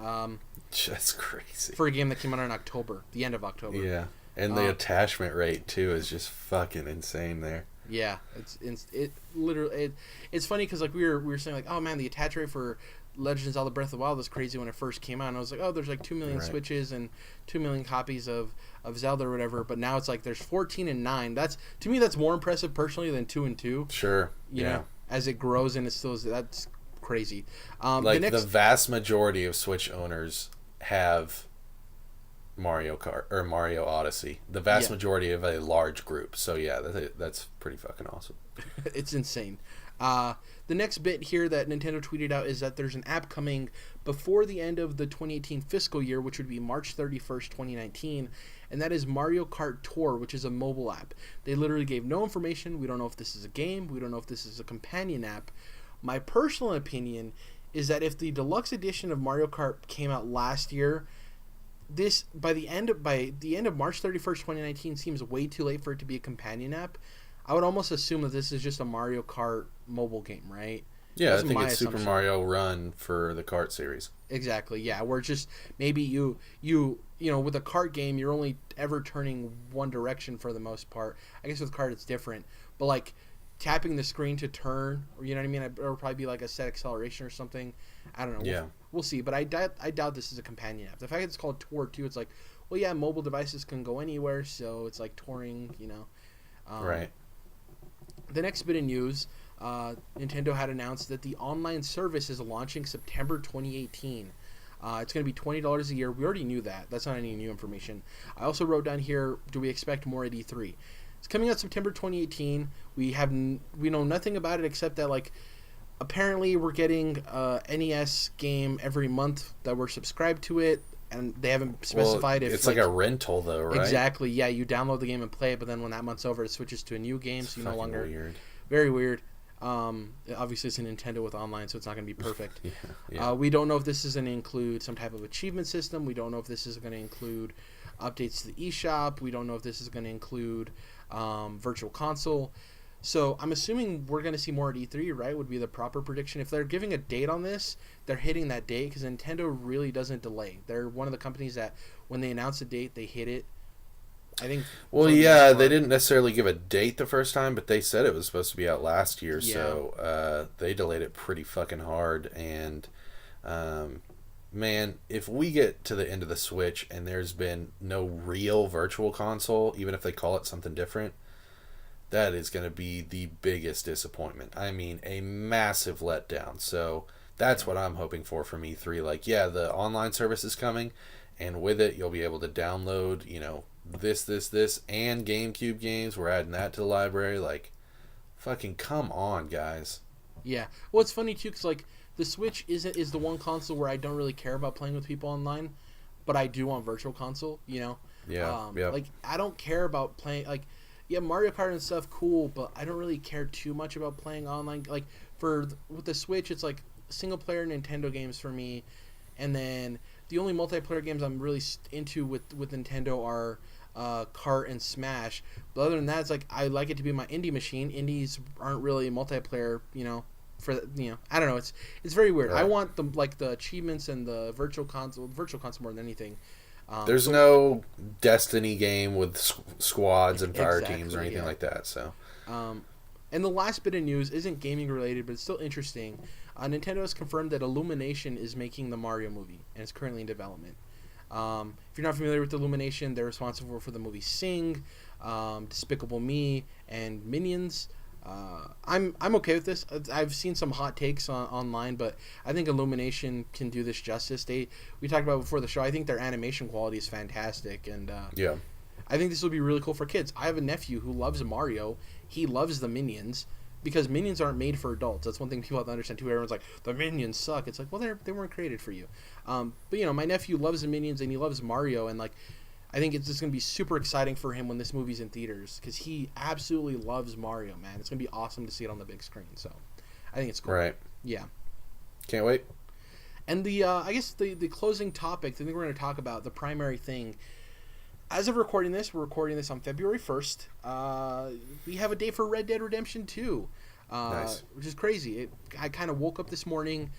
That's crazy. For a game that came out in October, the end of October. Yeah, and the attachment rate, too, is just fucking insane there. Yeah, it's funny because like we were saying like, oh man, the attach rate for Legend of Zelda Breath of the Wild was crazy when it first came out. And I was like, oh, there's like 2 million Switches and 2 million copies of Zelda or whatever. But now it's like there's 14 and 9. To me that's more impressive personally than 2 and 2. Sure. You know, as it grows and it still that's crazy. The vast majority of Switch owners have Mario Kart or Mario Odyssey. The vast majority of a large group. So yeah, that's pretty fucking awesome. It's insane. The next bit here that Nintendo tweeted out is that there's an app coming before the end of the 2018 fiscal year, which would be March 31st, 2019, and that is Mario Kart Tour, which is a mobile app. They literally gave no information. We don't know if this is a game. We don't know if this is a companion app. My personal opinion is that if the deluxe edition of Mario Kart came out last year, this by the end of March 31st, 2019 seems way too late for it to be a companion app. I would almost assume that this is just a Mario Kart mobile game, right? Yeah, I think it's Super Mario Run for the kart series. Exactly, yeah. Where just maybe you with a kart game, you're only ever turning one direction for the most part. I guess with kart it's different, but like tapping the screen to turn, or you know what I mean? It would probably be like a set acceleration or something. I don't know. Yeah. We'll see, but I doubt this is a companion app. The fact that it's called Tour too, it's like, well, yeah, mobile devices can go anywhere, so it's like touring, right. The next bit of news, Nintendo had announced that the online service is launching September 2018. It's going to be $20 a year. We already knew that. That's not any new information. I also wrote down here, do we expect more at E3? It's coming out September 2018. We know nothing about it except that like apparently we're getting a NES game every month that we're subscribed to it, and they haven't specified if it's like a rental though, right? Exactly. Yeah, you download the game and play it, but then when that month's over, it switches to a new game, so you no longer. Weird. Very weird. Obviously, it's a Nintendo with online, so it's not going to be perfect. Yeah. We don't know if this is going to include some type of achievement system. We don't know if this is going to include updates to the eShop. We don't know if this is going to include Virtual Console. So I'm assuming we're going to see more at E3, right? Would be the proper prediction. If they're giving a date on this, they're hitting that date because Nintendo really doesn't delay. They're one of the companies that when they announce a date, they hit it. I think. Well, yeah, they didn't necessarily give a date the first time, but they said it was supposed to be out last year, so they delayed it pretty fucking hard. And Man, if we get to the end of the Switch and there's been no real virtual console, even if they call it something different, that is going to be the biggest disappointment. I mean, a massive letdown. So that's what I'm hoping for from E3. Like, yeah, the online service is coming, and with it, you'll be able to download, this, and GameCube games. We're adding that to the library. Like, fucking come on, guys. Yeah. Well, it's funny, too, because, like, the Switch is the one console where I don't really care about playing with people online, but I do on Virtual Console, Yeah, Like, I don't care about playing, like, yeah, Mario Kart and stuff, cool, but I don't really care too much about playing online. Like, with the Switch, it's, like, single-player Nintendo games for me, and then the only multiplayer games I'm really into with Nintendo are Kart and Smash. But other than that, it's like, I like it to be my indie machine. Indies aren't really multiplayer, I don't know. It's very weird. Right. I want the achievements and the virtual console more than anything. There's no Destiny game with squads and fire teams or anything like that. So, and the last bit of news isn't gaming related, but it's still interesting. Nintendo has confirmed that Illumination is making the Mario movie, and it's currently in development. If you're not familiar with Illumination, they're responsible for the movie Sing, Despicable Me, and Minions. I'm okay with this. I've seen some hot takes online, but I think Illumination can do this justice. We talked about it before the show. I think their animation quality is fantastic, and yeah, I think this will be really cool for kids. I have a nephew who loves Mario. He loves the Minions because Minions aren't made for adults. That's one thing people have to understand too. Everyone's like, the Minions suck. It's like, well, they weren't created for you. But my nephew loves the Minions and he loves Mario, and like, I think it's just going to be super exciting for him when this movie's in theaters because he absolutely loves Mario, man. It's going to be awesome to see it on the big screen. So I think it's cool. Right. Yeah. Can't wait. And I guess the closing topic, the thing we're going to talk about, the primary thing, as of recording this, we're recording this on February 1st. We have a date for Red Dead Redemption 2, nice. Which is crazy. I kind of woke up this morning,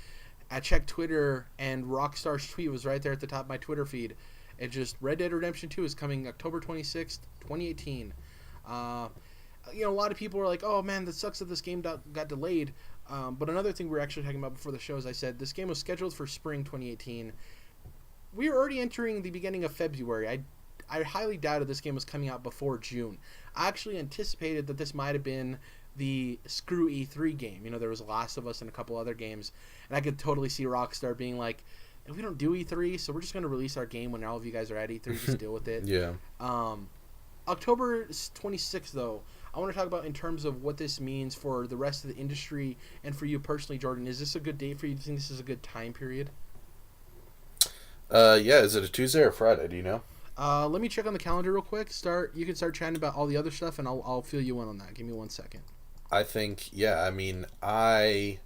I checked Twitter, and Rockstar's tweet was right there at the top of my Twitter feed. It just, Red Dead Redemption 2 is coming October 26th, 2018. A lot of people are like, oh man, that sucks that this game got delayed. But another thing we were actually talking about before the show is I said this game was scheduled for spring 2018. We are already entering the beginning of February. I highly doubted this game was coming out before June. I actually anticipated that this might have been the screw E3 game. There was Last of Us and a couple other games. And I could totally see Rockstar being like, if we don't do E3, so we're just going to release our game when all of you guys are at E3, just deal with it. Yeah. October 26th, though, I want to talk about in terms of what this means for the rest of the industry and for you personally, Jordan. Is this a good date for you? Do you think this is a good time period? Yeah. Is it a Tuesday or Friday? Do you know? Let me check on the calendar real quick. You can start chatting about all the other stuff, and I'll fill you in on that. Give me 1 second. I think, yeah. I mean, I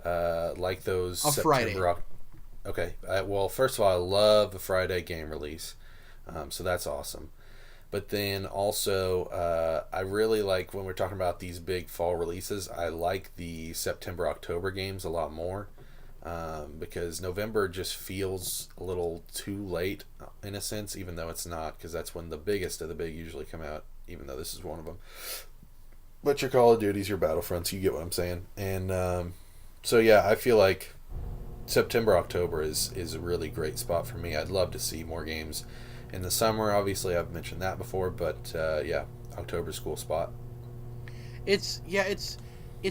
like those Friday. Okay. Well, first of all, I love a Friday game release, so that's awesome. But then also, I really like when we're talking about these big fall releases. I like the September, October games a lot more because November just feels a little too late in a sense, even though it's not, because that's when the biggest of the big usually come out. Even though this is one of them. But your Call of Duties, your Battlefronts, you get what I'm saying. And so yeah, I feel like September, October is a really great spot for me. I'd love to see more games in the summer. Obviously, I've mentioned that before, but yeah, October's a cool spot. It's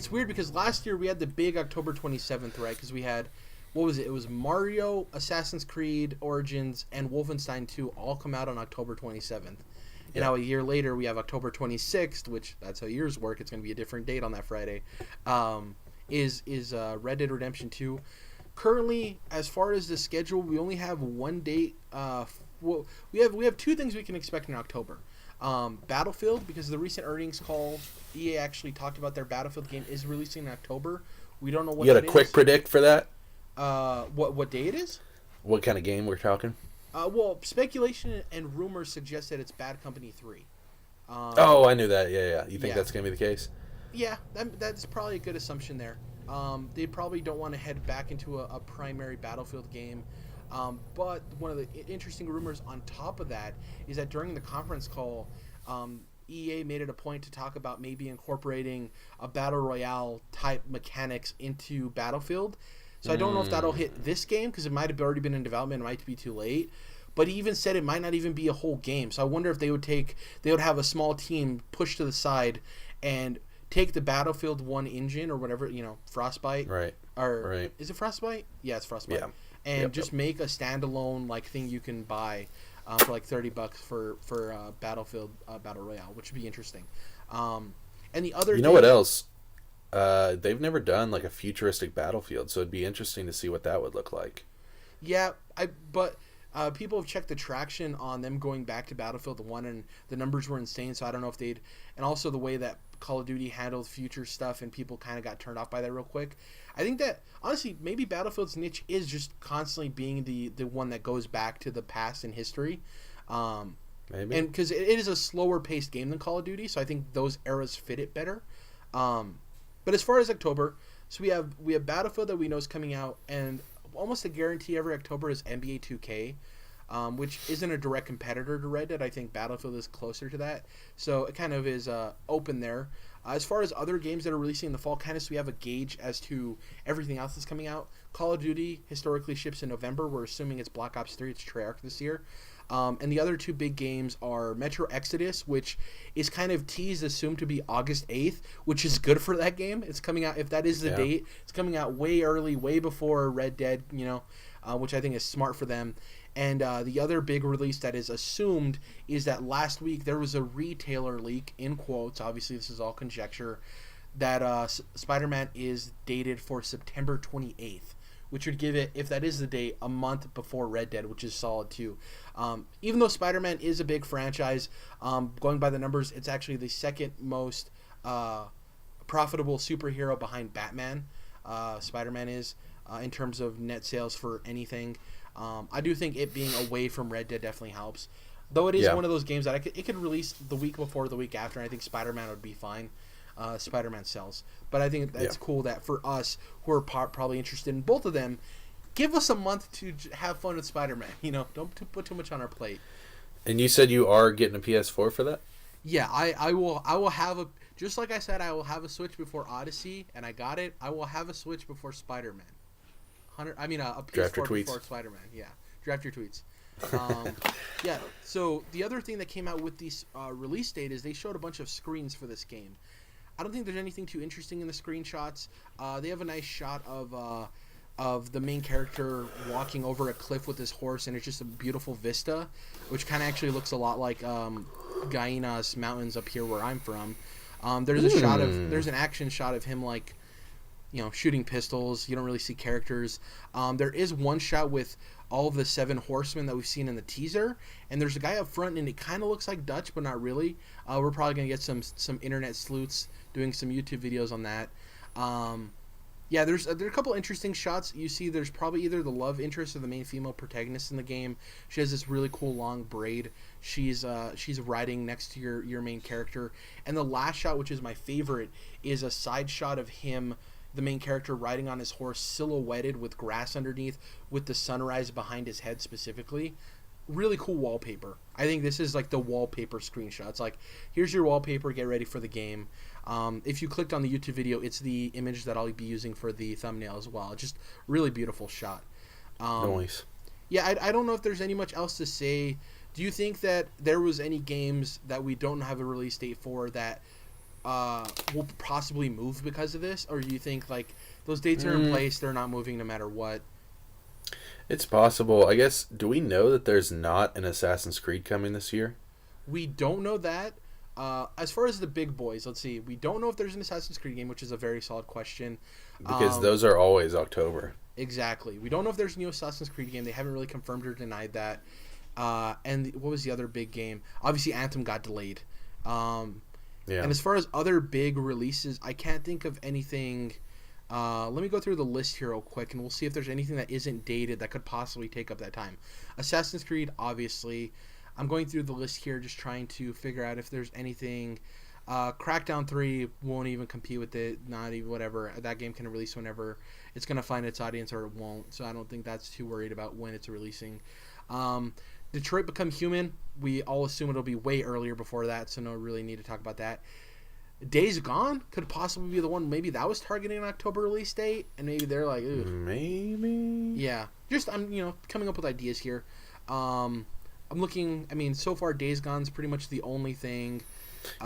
weird because last year we had the big October 27th, right? Because we had, what was it? It was Mario, Assassin's Creed Origins, and Wolfenstein 2 all come out on October 27th. And now a year later we have October 26th, which that's how years work. It's going to be a different date on that Friday. Is Red Dead Redemption 2. Currently, as far as the schedule, we only have one date. We have two things we can expect in October. Battlefield, because of the recent earnings call, EA actually talked about their Battlefield game is releasing in October. We don't know what. You got a quick predict for that? What day it is? What kind of game we're talking? Well, speculation and rumors suggest that it's Bad Company 3. I knew that. Yeah. You think that's gonna be the case? Yeah, that's probably a good assumption there. They probably don't want to head back into a primary Battlefield game. But one of the interesting rumors on top of that is that during the conference call, EA made it a point to talk about maybe incorporating a Battle Royale type mechanics into Battlefield. So I don't know if that'll hit this game because it might have already been in development. It might be too late. But he even said it might not even be a whole game. So I wonder if they would have a small team pushed to the side and take the Battlefield 1 engine or whatever, Frostbite. Right. Or is it Frostbite? Yeah, it's Frostbite. Yeah. And just make a standalone thing you can buy for like $30 for Battlefield Battle Royale, which would be interesting. And the other know what else? They've never done like a futuristic Battlefield, so it'd be interesting to see what that would look like. Yeah, but people have checked the traction on them going back to Battlefield 1, and the numbers were insane, so I don't know if they'd... And also the way that Call of Duty handled future stuff, and people kind of got turned off by that real quick. I think that, honestly, maybe Battlefield's niche is just constantly being the one that goes back to the past in history. Maybe. And because it is a slower-paced game than Call of Duty, so I think those eras fit it better. But as far as October, so we have Battlefield that we know is coming out, and almost a guarantee every October is NBA 2K, which isn't a direct competitor to Red Dead. I think Battlefield is closer to that, so it kind of is open there. As far as other games that are releasing in the fall, kind of so we have a gauge as to everything else that's coming out. Call of Duty historically ships in November. We're assuming it's Black Ops 3. It's Treyarch this year. And the other two big games are Metro Exodus, which is kind of teased, assumed to be August 8th, which is good for that game. It's coming out, if that is the date, it's coming out way early, way before Red Dead, which I think is smart for them. And the other big release that is assumed is that last week there was a retailer leak, in quotes, obviously this is all conjecture, that Spider-Man is dated for September 28th. Which would give it, if that is the date, a month before Red Dead, which is solid too. Even though Spider-Man is a big franchise, going by the numbers, it's actually the second most profitable superhero behind Batman. Spider-Man is, in terms of net sales for anything. I do think it being away from Red Dead definitely helps. Though it is one of those games that it could release the week before, the week after, and I think Spider-Man would be fine. Spider-Man sells. But I think that's cool that for us, who are probably interested in both of them, give us a month to have fun with Spider-Man. Don't put too much on our plate. And you said you are getting a PS4 for that? Yeah, I will have a... Just like I said, I will have a Switch before Odyssey, and I got it. I will have a Switch before Spider-Man. A PS4 before Spider-Man. Yeah, draft your tweets. Yeah, so the other thing that came out with this release date is they showed a bunch of screens for this game. I don't think there's anything too interesting in the screenshots. They have a nice shot of the main character walking over a cliff with his horse, and it's just a beautiful vista, which kind of actually looks a lot like Guyana's mountains up here where I'm from. There's an action shot of him shooting pistols. You don't really see characters. There is one shot with all of the 7 horsemen that we've seen in the teaser, and there's a guy up front, and it kind of looks like Dutch, but not really. We're probably gonna get some internet sleuths doing some YouTube videos on that. There are a couple interesting shots. You see, there's probably either the love interest or the main female protagonist in the game. She has this really cool long braid. She's riding next to your main character, and the last shot, which is my favorite, is a side shot of him, the main character, riding on his horse, silhouetted with grass underneath, with the sunrise behind his head specifically. Really cool wallpaper. I think this is like the wallpaper screenshot. It's like, here's your wallpaper, get ready for the game. If you clicked on the YouTube video, it's the image that I'll be using for the thumbnail as well. Just really beautiful shot. Nice. Yeah, I don't know if there's any much else to say. Do you think that there was any games that we don't have a release date for that will possibly move because of this? Or do you think those dates are in place, they're not moving no matter what? It's possible. I guess, do we know that there's not an Assassin's Creed coming this year? We don't know that. As far as the big boys, let's see. We don't know if there's an Assassin's Creed game, which is a very solid question. Because those are always October. Exactly. We don't know if there's a new Assassin's Creed game. They haven't really confirmed or denied that. And what was the other big game? Obviously, Anthem got delayed. And as far as other big releases, I can't think of anything. Let me go through the list here real quick, and we'll see if there's anything that isn't dated that could possibly take up that time. Assassin's Creed, obviously. I'm going through the list here, just trying to figure out if there's anything. Crackdown 3 won't even compete with it. Not even whatever. That game can release whenever it's going to find its audience, or it won't. So I don't think that's too worried about when it's releasing. Detroit Become Human. We all assume it'll be way earlier before that, so no really need to talk about that. Days Gone could possibly be the one. Maybe that was targeting an October release date, and maybe they're like, ugh. Maybe. Yeah, just I'm coming up with ideas here. I'm looking. I mean, so far Days Gone's pretty much the only thing.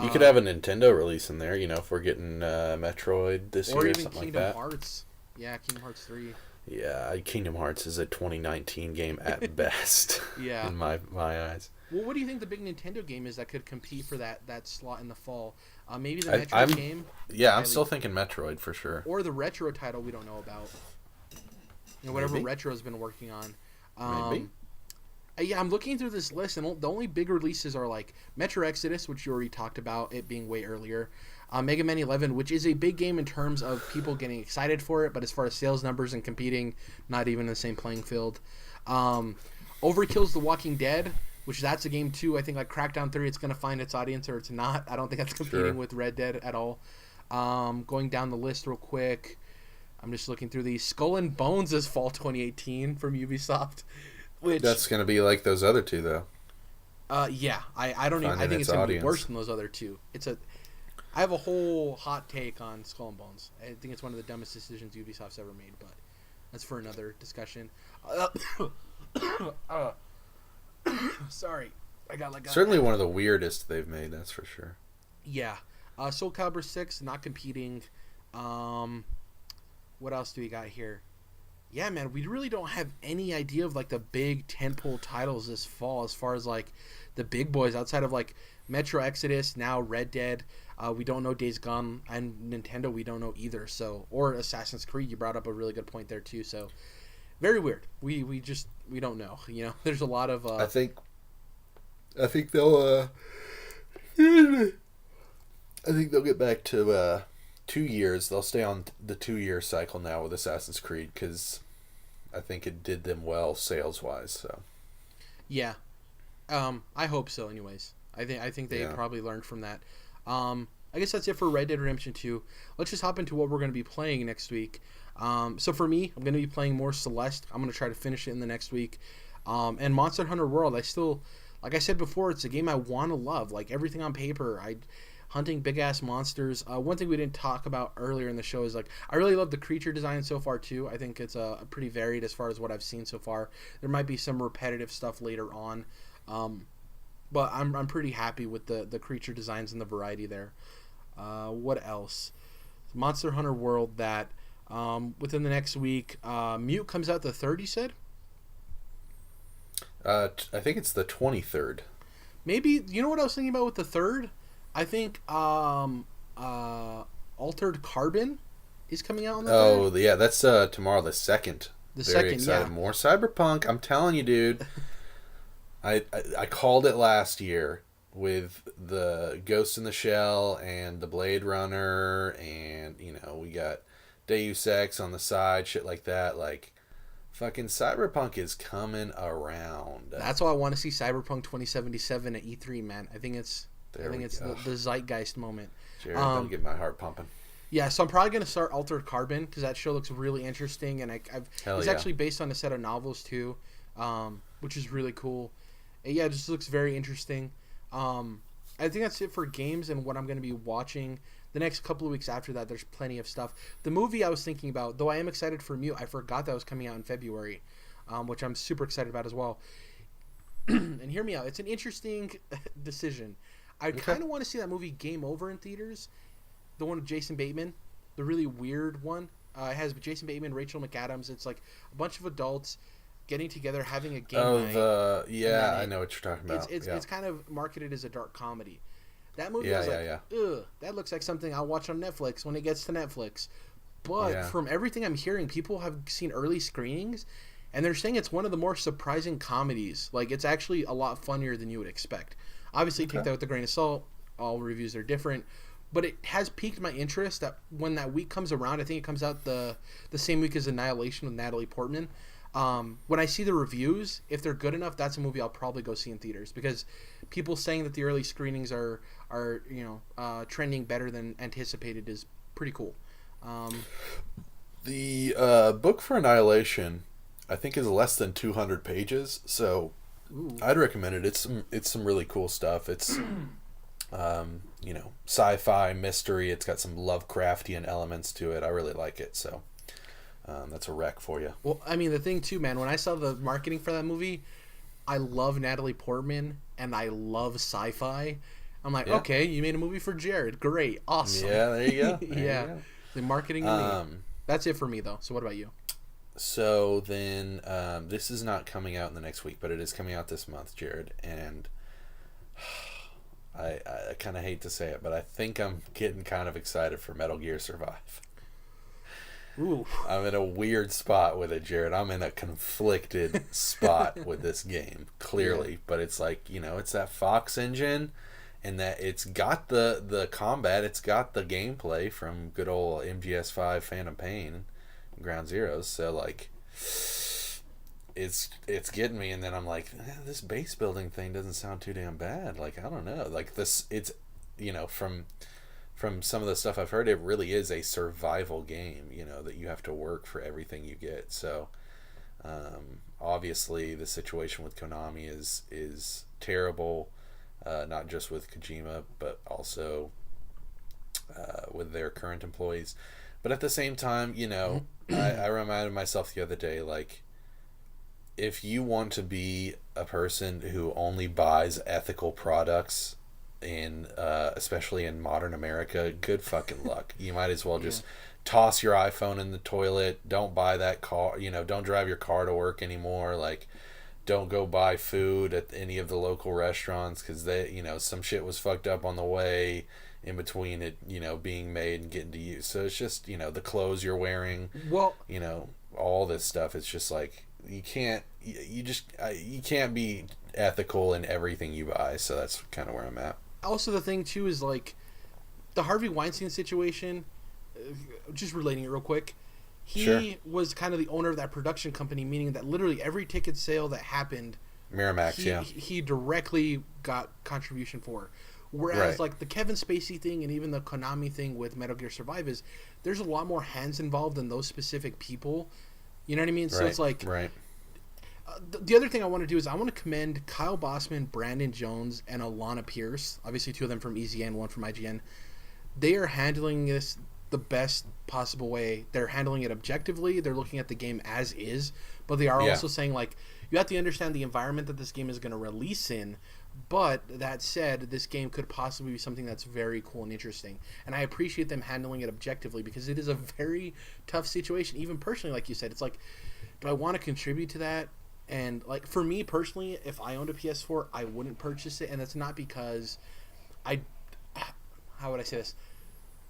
You could have a Nintendo release in there, if we're getting Metroid this year or something like that. Or even Kingdom Hearts. Yeah, Kingdom Hearts 3. Yeah, Kingdom Hearts is a 2019 game at best. Yeah. In my eyes. Well, what do you think the big Nintendo game is that could compete for that slot in the fall? Maybe the Metroid game? Yeah, I'm still thinking Metroid for sure. Or the retro title we don't know about. Whatever Retro's been working on. Maybe. Yeah, I'm looking through this list, and the only big releases are like Metro Exodus, which you already talked about, it being way earlier. Mega Man 11, which is a big game in terms of people getting excited for it, but as far as sales numbers and competing, not even in the same playing field. Overkill's The Walking Dead, which that's a game too. I think like Crackdown 3, it's going to find its audience or it's not. I don't think that's competing with Red Dead at all. Going down the list real quick, I'm just looking through these. Skull and Bones is fall 2018 from Ubisoft. That's going to be like those other two, though. Yeah, I don't even. I think it's going to be worse than those other two. I have a whole hot take on Skull and Bones. I think it's one of the dumbest decisions Ubisoft's ever made, but that's for another discussion. Sorry, I got like certainly one of the weirdest they've made. That's for sure. Yeah, Soul Calibur 6 not competing. What else do we got here? Yeah, man, we really don't have any idea of like the big tentpole titles this fall as far as like the big boys outside of like Metro Exodus, now Red Dead. We don't know Days Gone, and Nintendo we don't know either. So, or Assassin's Creed. You brought up a really good point there too. So, very weird. We don't know. There's a lot of. I think they'll. I think they'll get back to 2 years. They'll stay on the 2-year cycle now with Assassin's Creed because I think it did them well sales wise. So. Yeah, I hope so. Anyways, I think they probably learned from that. I guess that's it for Red Dead Redemption 2. Let's just hop into what we're going to be playing next week. So for me, I'm going to be playing more Celeste. I'm going to try to finish it in the next week. And Monster Hunter World, like I said before, it's a game I want to love. Like everything on paper, hunting big ass monsters. One thing we didn't talk about earlier in the show is like I really love the creature design so far too. I think it's a pretty varied as far as what I've seen so far. There might be some repetitive stuff later on. But I'm pretty happy with the creature designs and the variety there. What else? Monster Hunter World that within the next week. Mute comes out the 3rd, you said? I think it's the 23rd. Maybe, you know what I was thinking about with the 3rd? I think Altered Carbon is coming out on the 3rd. Oh, yeah, that's tomorrow the 2nd. Very excited. More Cyberpunk. I'm telling you, dude. I called it last year with the Ghost in the Shell and the Blade Runner, and we got Deus Ex on the side, shit like that. Like, fucking Cyberpunk is coming around. That's why I want to see Cyberpunk 2077 at E3, man. I think it's the zeitgeist moment. Jerrad, don't get my heart pumping. Yeah, so I'm probably going to start Altered Carbon because that show looks really interesting, and it's actually based on a set of novels too, which is really cool. And yeah, it just looks very interesting. I think that's it for games and what I'm going to be watching. The next couple of weeks after that, there's plenty of stuff. The movie I was thinking about, though I am excited for Mute, I forgot that was coming out in February, which I'm super excited about as well. And hear me out. It's an interesting decision. I kind of want to see that movie Game Over in theaters. The one with Jason Bateman. The really weird one. It has Jason Bateman, Rachel McAdams. It's like a bunch of adults getting together, having a game night. I know what you're talking about. It's kind of marketed as a dark comedy. That movie was ugh, that looks like something I'll watch on Netflix when it gets to Netflix. But from everything I'm hearing, people have seen early screenings, and they're saying it's one of the more surprising comedies. Like, it's actually a lot funnier than you would expect. Obviously, take that with a grain of salt. All reviews are different. But it has piqued my interest that when that week comes around, I think it comes out the same week as Annihilation with Natalie Portman. When I see the reviews, if they're good enough, that's a movie I'll probably go see in theaters because people saying that the early screenings are trending better than anticipated is pretty cool. The book for Annihilation, I think, is less than 200 pages, so I'd recommend it. It's some really cool stuff. It's Sci-fi mystery. It's got some Lovecraftian elements to it. I really like it. So that's a rec for you. Well, I mean, the thing too, man, when I saw the marketing for that movie, I love Natalie Portman and I love sci-fi. I'm like, okay, you made a movie for Jerrad. Great. Awesome. Yeah, there you go. You go. The marketing that's it for me, though. So what about you? So then, this is not coming out in the next week, but it is coming out this month, Jerrad. And I kind of hate to say it, but I think I'm getting kind of excited for Metal Gear Survive. Ooh. I'm in a weird spot with it, Jerrad. I'm in a conflicted spot with this game, clearly. But it's like, it's that Fox engine, and that it's got the combat, it's got the gameplay from good old MGS5 Phantom Pain, Ground Zeroes. So, like, it's getting me, and then I'm like, this base building thing doesn't sound too damn bad. Like, I don't know. Like, this, it's, from some of the stuff I've heard, it really is a survival game, that you have to work for everything you get. So, obviously, the situation with Konami is terrible, not just with Kojima, but also with their current employees. But at the same time, I reminded myself the other day, like, if you want to be a person who only buys ethical products, especially in modern America, good fucking luck. You might as well just toss your iPhone in the toilet. Don't buy that car. Don't drive your car to work anymore. Like, don't go buy food at any of the local restaurants because they, some shit was fucked up on the way in between it, being made and getting to use. So it's just, the clothes you're wearing. Well, all this stuff. It's just like you can't be ethical in everything you buy. So that's kind of where I'm at. Also, the thing too is like the Harvey Weinstein situation. Just relating it real quick, he was kind of the owner of that production company, meaning that literally every ticket sale that happened, Miramax, he directly got contribution for. Whereas like the Kevin Spacey thing and even the Konami thing with Metal Gear Survive is there's a lot more hands involved in those specific people. You know what I mean? So it's like the other thing I want to do is I want to commend Kyle Bossman, Brandon Jones, and Alana Pierce. Obviously, two of them from EZN, one from IGN. They are handling this the best possible way. They're handling it objectively. They're looking at the game as is, but they are also saying, like, you have to understand the environment that this game is going to release in. But that said, this game could possibly be something that's very cool and interesting. And I appreciate them handling it objectively because it is a very tough situation. Even personally, like you said, it's like, do I want to contribute to that? And like for me personally, if I owned a PS4, I wouldn't purchase it, and that's not because how would I say this?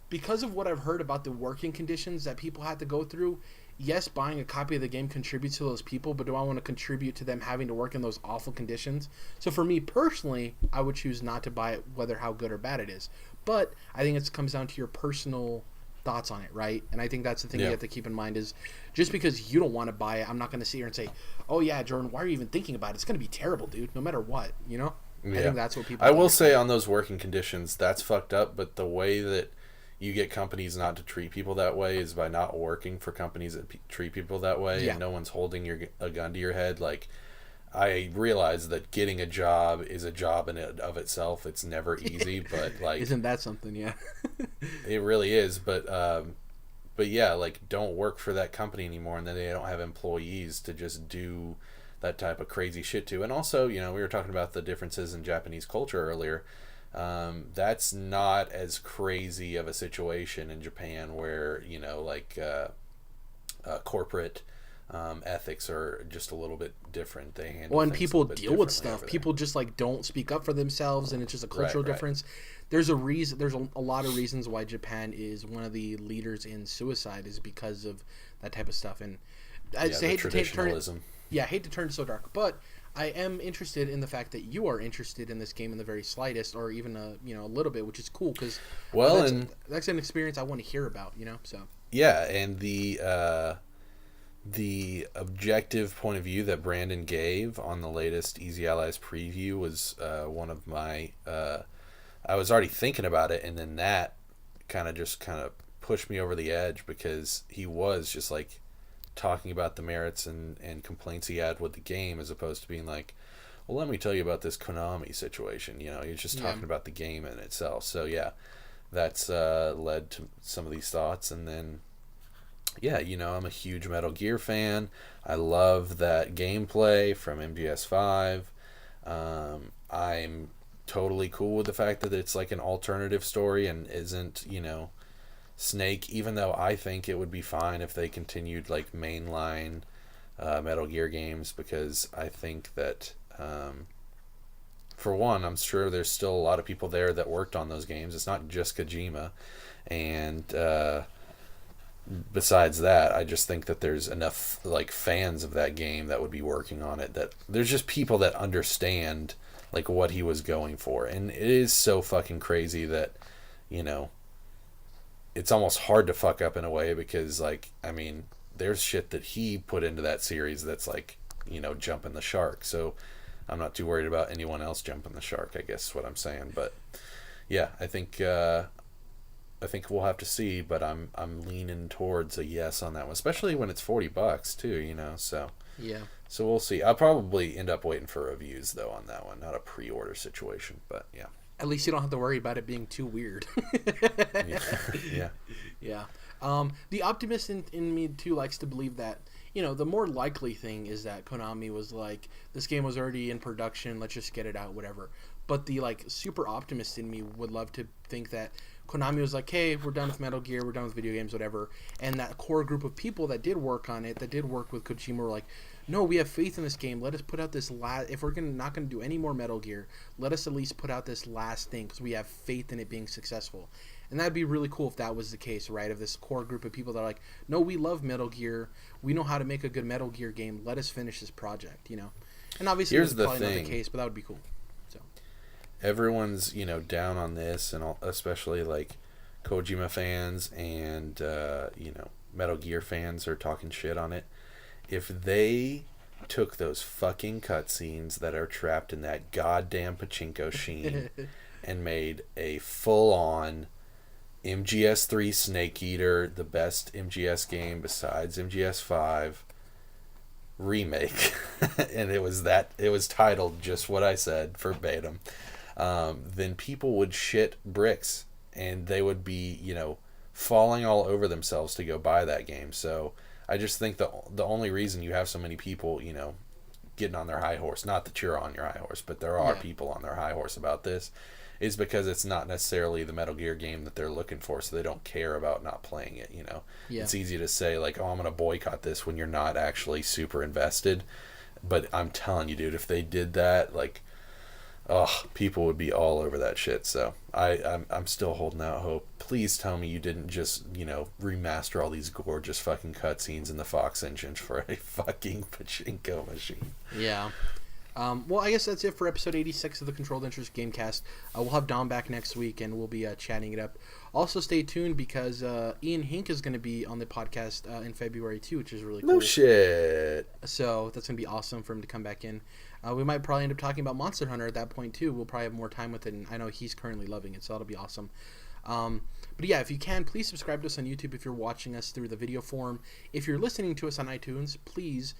Because of what I've heard about the working conditions that people had to go through. Yes, buying a copy of the game contributes to those people, but do I want to contribute to them having to work in those awful conditions? So for me personally, I would choose not to buy it, whether how good or bad it is. But I think it comes down to your personal thoughts on it, right? And I think that's the thing you have to keep in mind is just because you don't want to buy it, I'm not going to sit here and say, oh yeah, Jordan, why are you even thinking about it? It's going to be terrible, dude, no matter what, I think that's what people I will say on those working conditions, that's fucked up, but the way that you get companies not to treat people that way is by not working for companies that treat people that way, and no one's holding a gun to your head. Like, I realize that getting a job is a job in and of itself. It's never easy, but like, isn't that something? Yeah, it really is. But yeah, like, don't work for that company anymore, and then they don't have employees to just do that type of crazy shit to. And also, we were talking about the differences in Japanese culture earlier. That's not as crazy of a situation in Japan where, corporate ethics are just a little bit different. They handle and people deal with stuff. People just like don't speak up for themselves, and it's just a cultural difference. There's a reason. There's a lot of reasons why Japan is one of the leaders in suicide is because of that type of stuff. And I hate to turn it so dark, but I am interested in the fact that you are interested in this game in the very slightest, or even a little bit, which is cool because that's an experience I want to hear about. So and the objective point of view that Brandon gave on the latest Easy Allies preview was one of my. I was already thinking about it, and then that kind of pushed me over the edge because he was just like talking about the merits and complaints he had with the game as opposed to being like, well, let me tell you about this Konami situation. You know, you're just talking about the game in itself. So yeah, that's led to some of these thoughts. And then, yeah, you know, I'm a huge Metal Gear fan. I love that gameplay from MGS5. I'm totally cool with the fact that it's like an alternative story and isn't, you know, Snake, even though I think it would be fine if they continued like mainline Metal Gear games, because I think that for one, I'm sure there's still a lot of people there that worked on those games. It's not just Kojima. And besides that, I just think that there's enough like fans of that game that would be working on it, that there's just people that understand like what he was going for. And it is so fucking crazy that, you know, it's almost hard to fuck up in a way, because like, I mean, there's shit that he put into that series that's like, you know, jumping the shark. So I'm not too worried about anyone else jumping the shark, I guess is what I'm saying. But yeah, I think we'll have to see, but I'm leaning towards a yes on that one, especially when it's $40 too, you know. So yeah, so we'll see. I'll probably end up waiting for reviews though on that one, not a pre-order situation. But yeah, at least you don't have to worry about it being too weird. Yeah. The optimist in me too likes to believe that, you know, the more likely thing is that Konami was like, this game was already in production, let's just get it out, whatever. But the like super optimist in me would love to think that Konami was like, hey, we're done with Metal Gear, we're done with video games, whatever. And that core group of people that did work on it, that did work with Kojima, were like, no, we have faith in this game. Let us put out this last... If we're not going to do any more Metal Gear, let us at least put out this last thing, because we have faith in it being successful. And that'd be really cool if that was the case, right? Of this core group of people that are like, no, we love Metal Gear. We know how to make a good Metal Gear game. Let us finish this project, you know? And obviously, that's probably not the case, but that would be cool. So everyone's, you know, down on this, and especially like Kojima fans and you know, Metal Gear fans are talking shit on it. If they took those fucking cutscenes that are trapped in that goddamn pachinko sheen and made a full-on MGS3 Snake Eater, the best MGS game besides MGS5 remake, and it was titled just what I said verbatim, then people would shit bricks, and they would be, you know, falling all over themselves to go buy that game. So I just think the only reason you have so many people, you know, getting on their high horse, not that you're on your high horse, but there are people on their high horse about this, is because it's not necessarily the Metal Gear game that they're looking for, so they don't care about not playing it, you know. It's easy to say like, oh, I'm going to boycott this when you're not actually super invested, but I'm telling you, dude, if they did that, like, people would be all over that shit. So I'm still holding out hope. Please tell me you didn't just, you know, remaster all these gorgeous fucking cutscenes in the Fox engines for a fucking pachinko machine. Yeah. Well, I guess that's it for episode 86 of the Controlled Interest Gamecast. We'll have Dom back next week, and we'll be chatting it up. Also, stay tuned, because Ian Hink is going to be on the podcast in February, too, which is really cool. No shit. So that's going to be awesome for him to come back in. We might probably end up talking about Monster Hunter at that point, too. We'll probably have more time with it, and I know he's currently loving it, so that'll be awesome. But yeah, if you can, please subscribe to us on YouTube if you're watching us through the video form. If you're listening to us on iTunes, please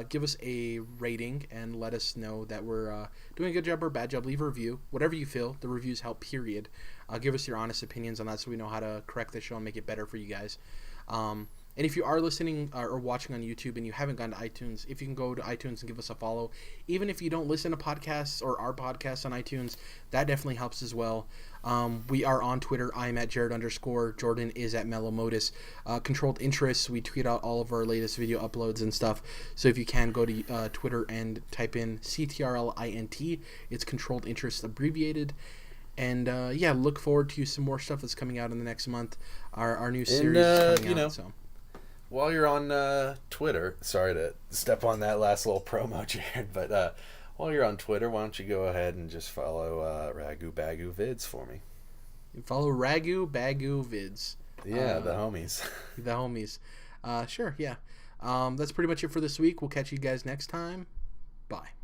give us a rating and let us know that we're doing a good job or a bad job. Leave a review, whatever you feel. The reviews help, period. Give us your honest opinions on that so we know how to correct the show and make it better for you guys. And if you are listening or watching on YouTube and you haven't gone to iTunes, if you can go to iTunes and give us a follow, even if you don't listen to podcasts or our podcasts on iTunes, that definitely helps as well. We are on Twitter. I'm at Jerrad_. Jordan is at Mellowmodus. Controlled Interests, we tweet out all of our latest video uploads and stuff. So if you can, go to Twitter and type in CTRLINT. It's Controlled Interests abbreviated. And yeah, look forward to some more stuff that's coming out in the next month. Our new series is coming out. So while you're on Twitter, sorry to step on that last little promo, Jerrad, but while you're on Twitter, why don't you go ahead and just follow Ragu Bagu Vids for me? Follow Ragu Bagu Vids. Yeah, the homies. The homies. Sure, yeah. That's pretty much it for this week. We'll catch you guys next time. Bye.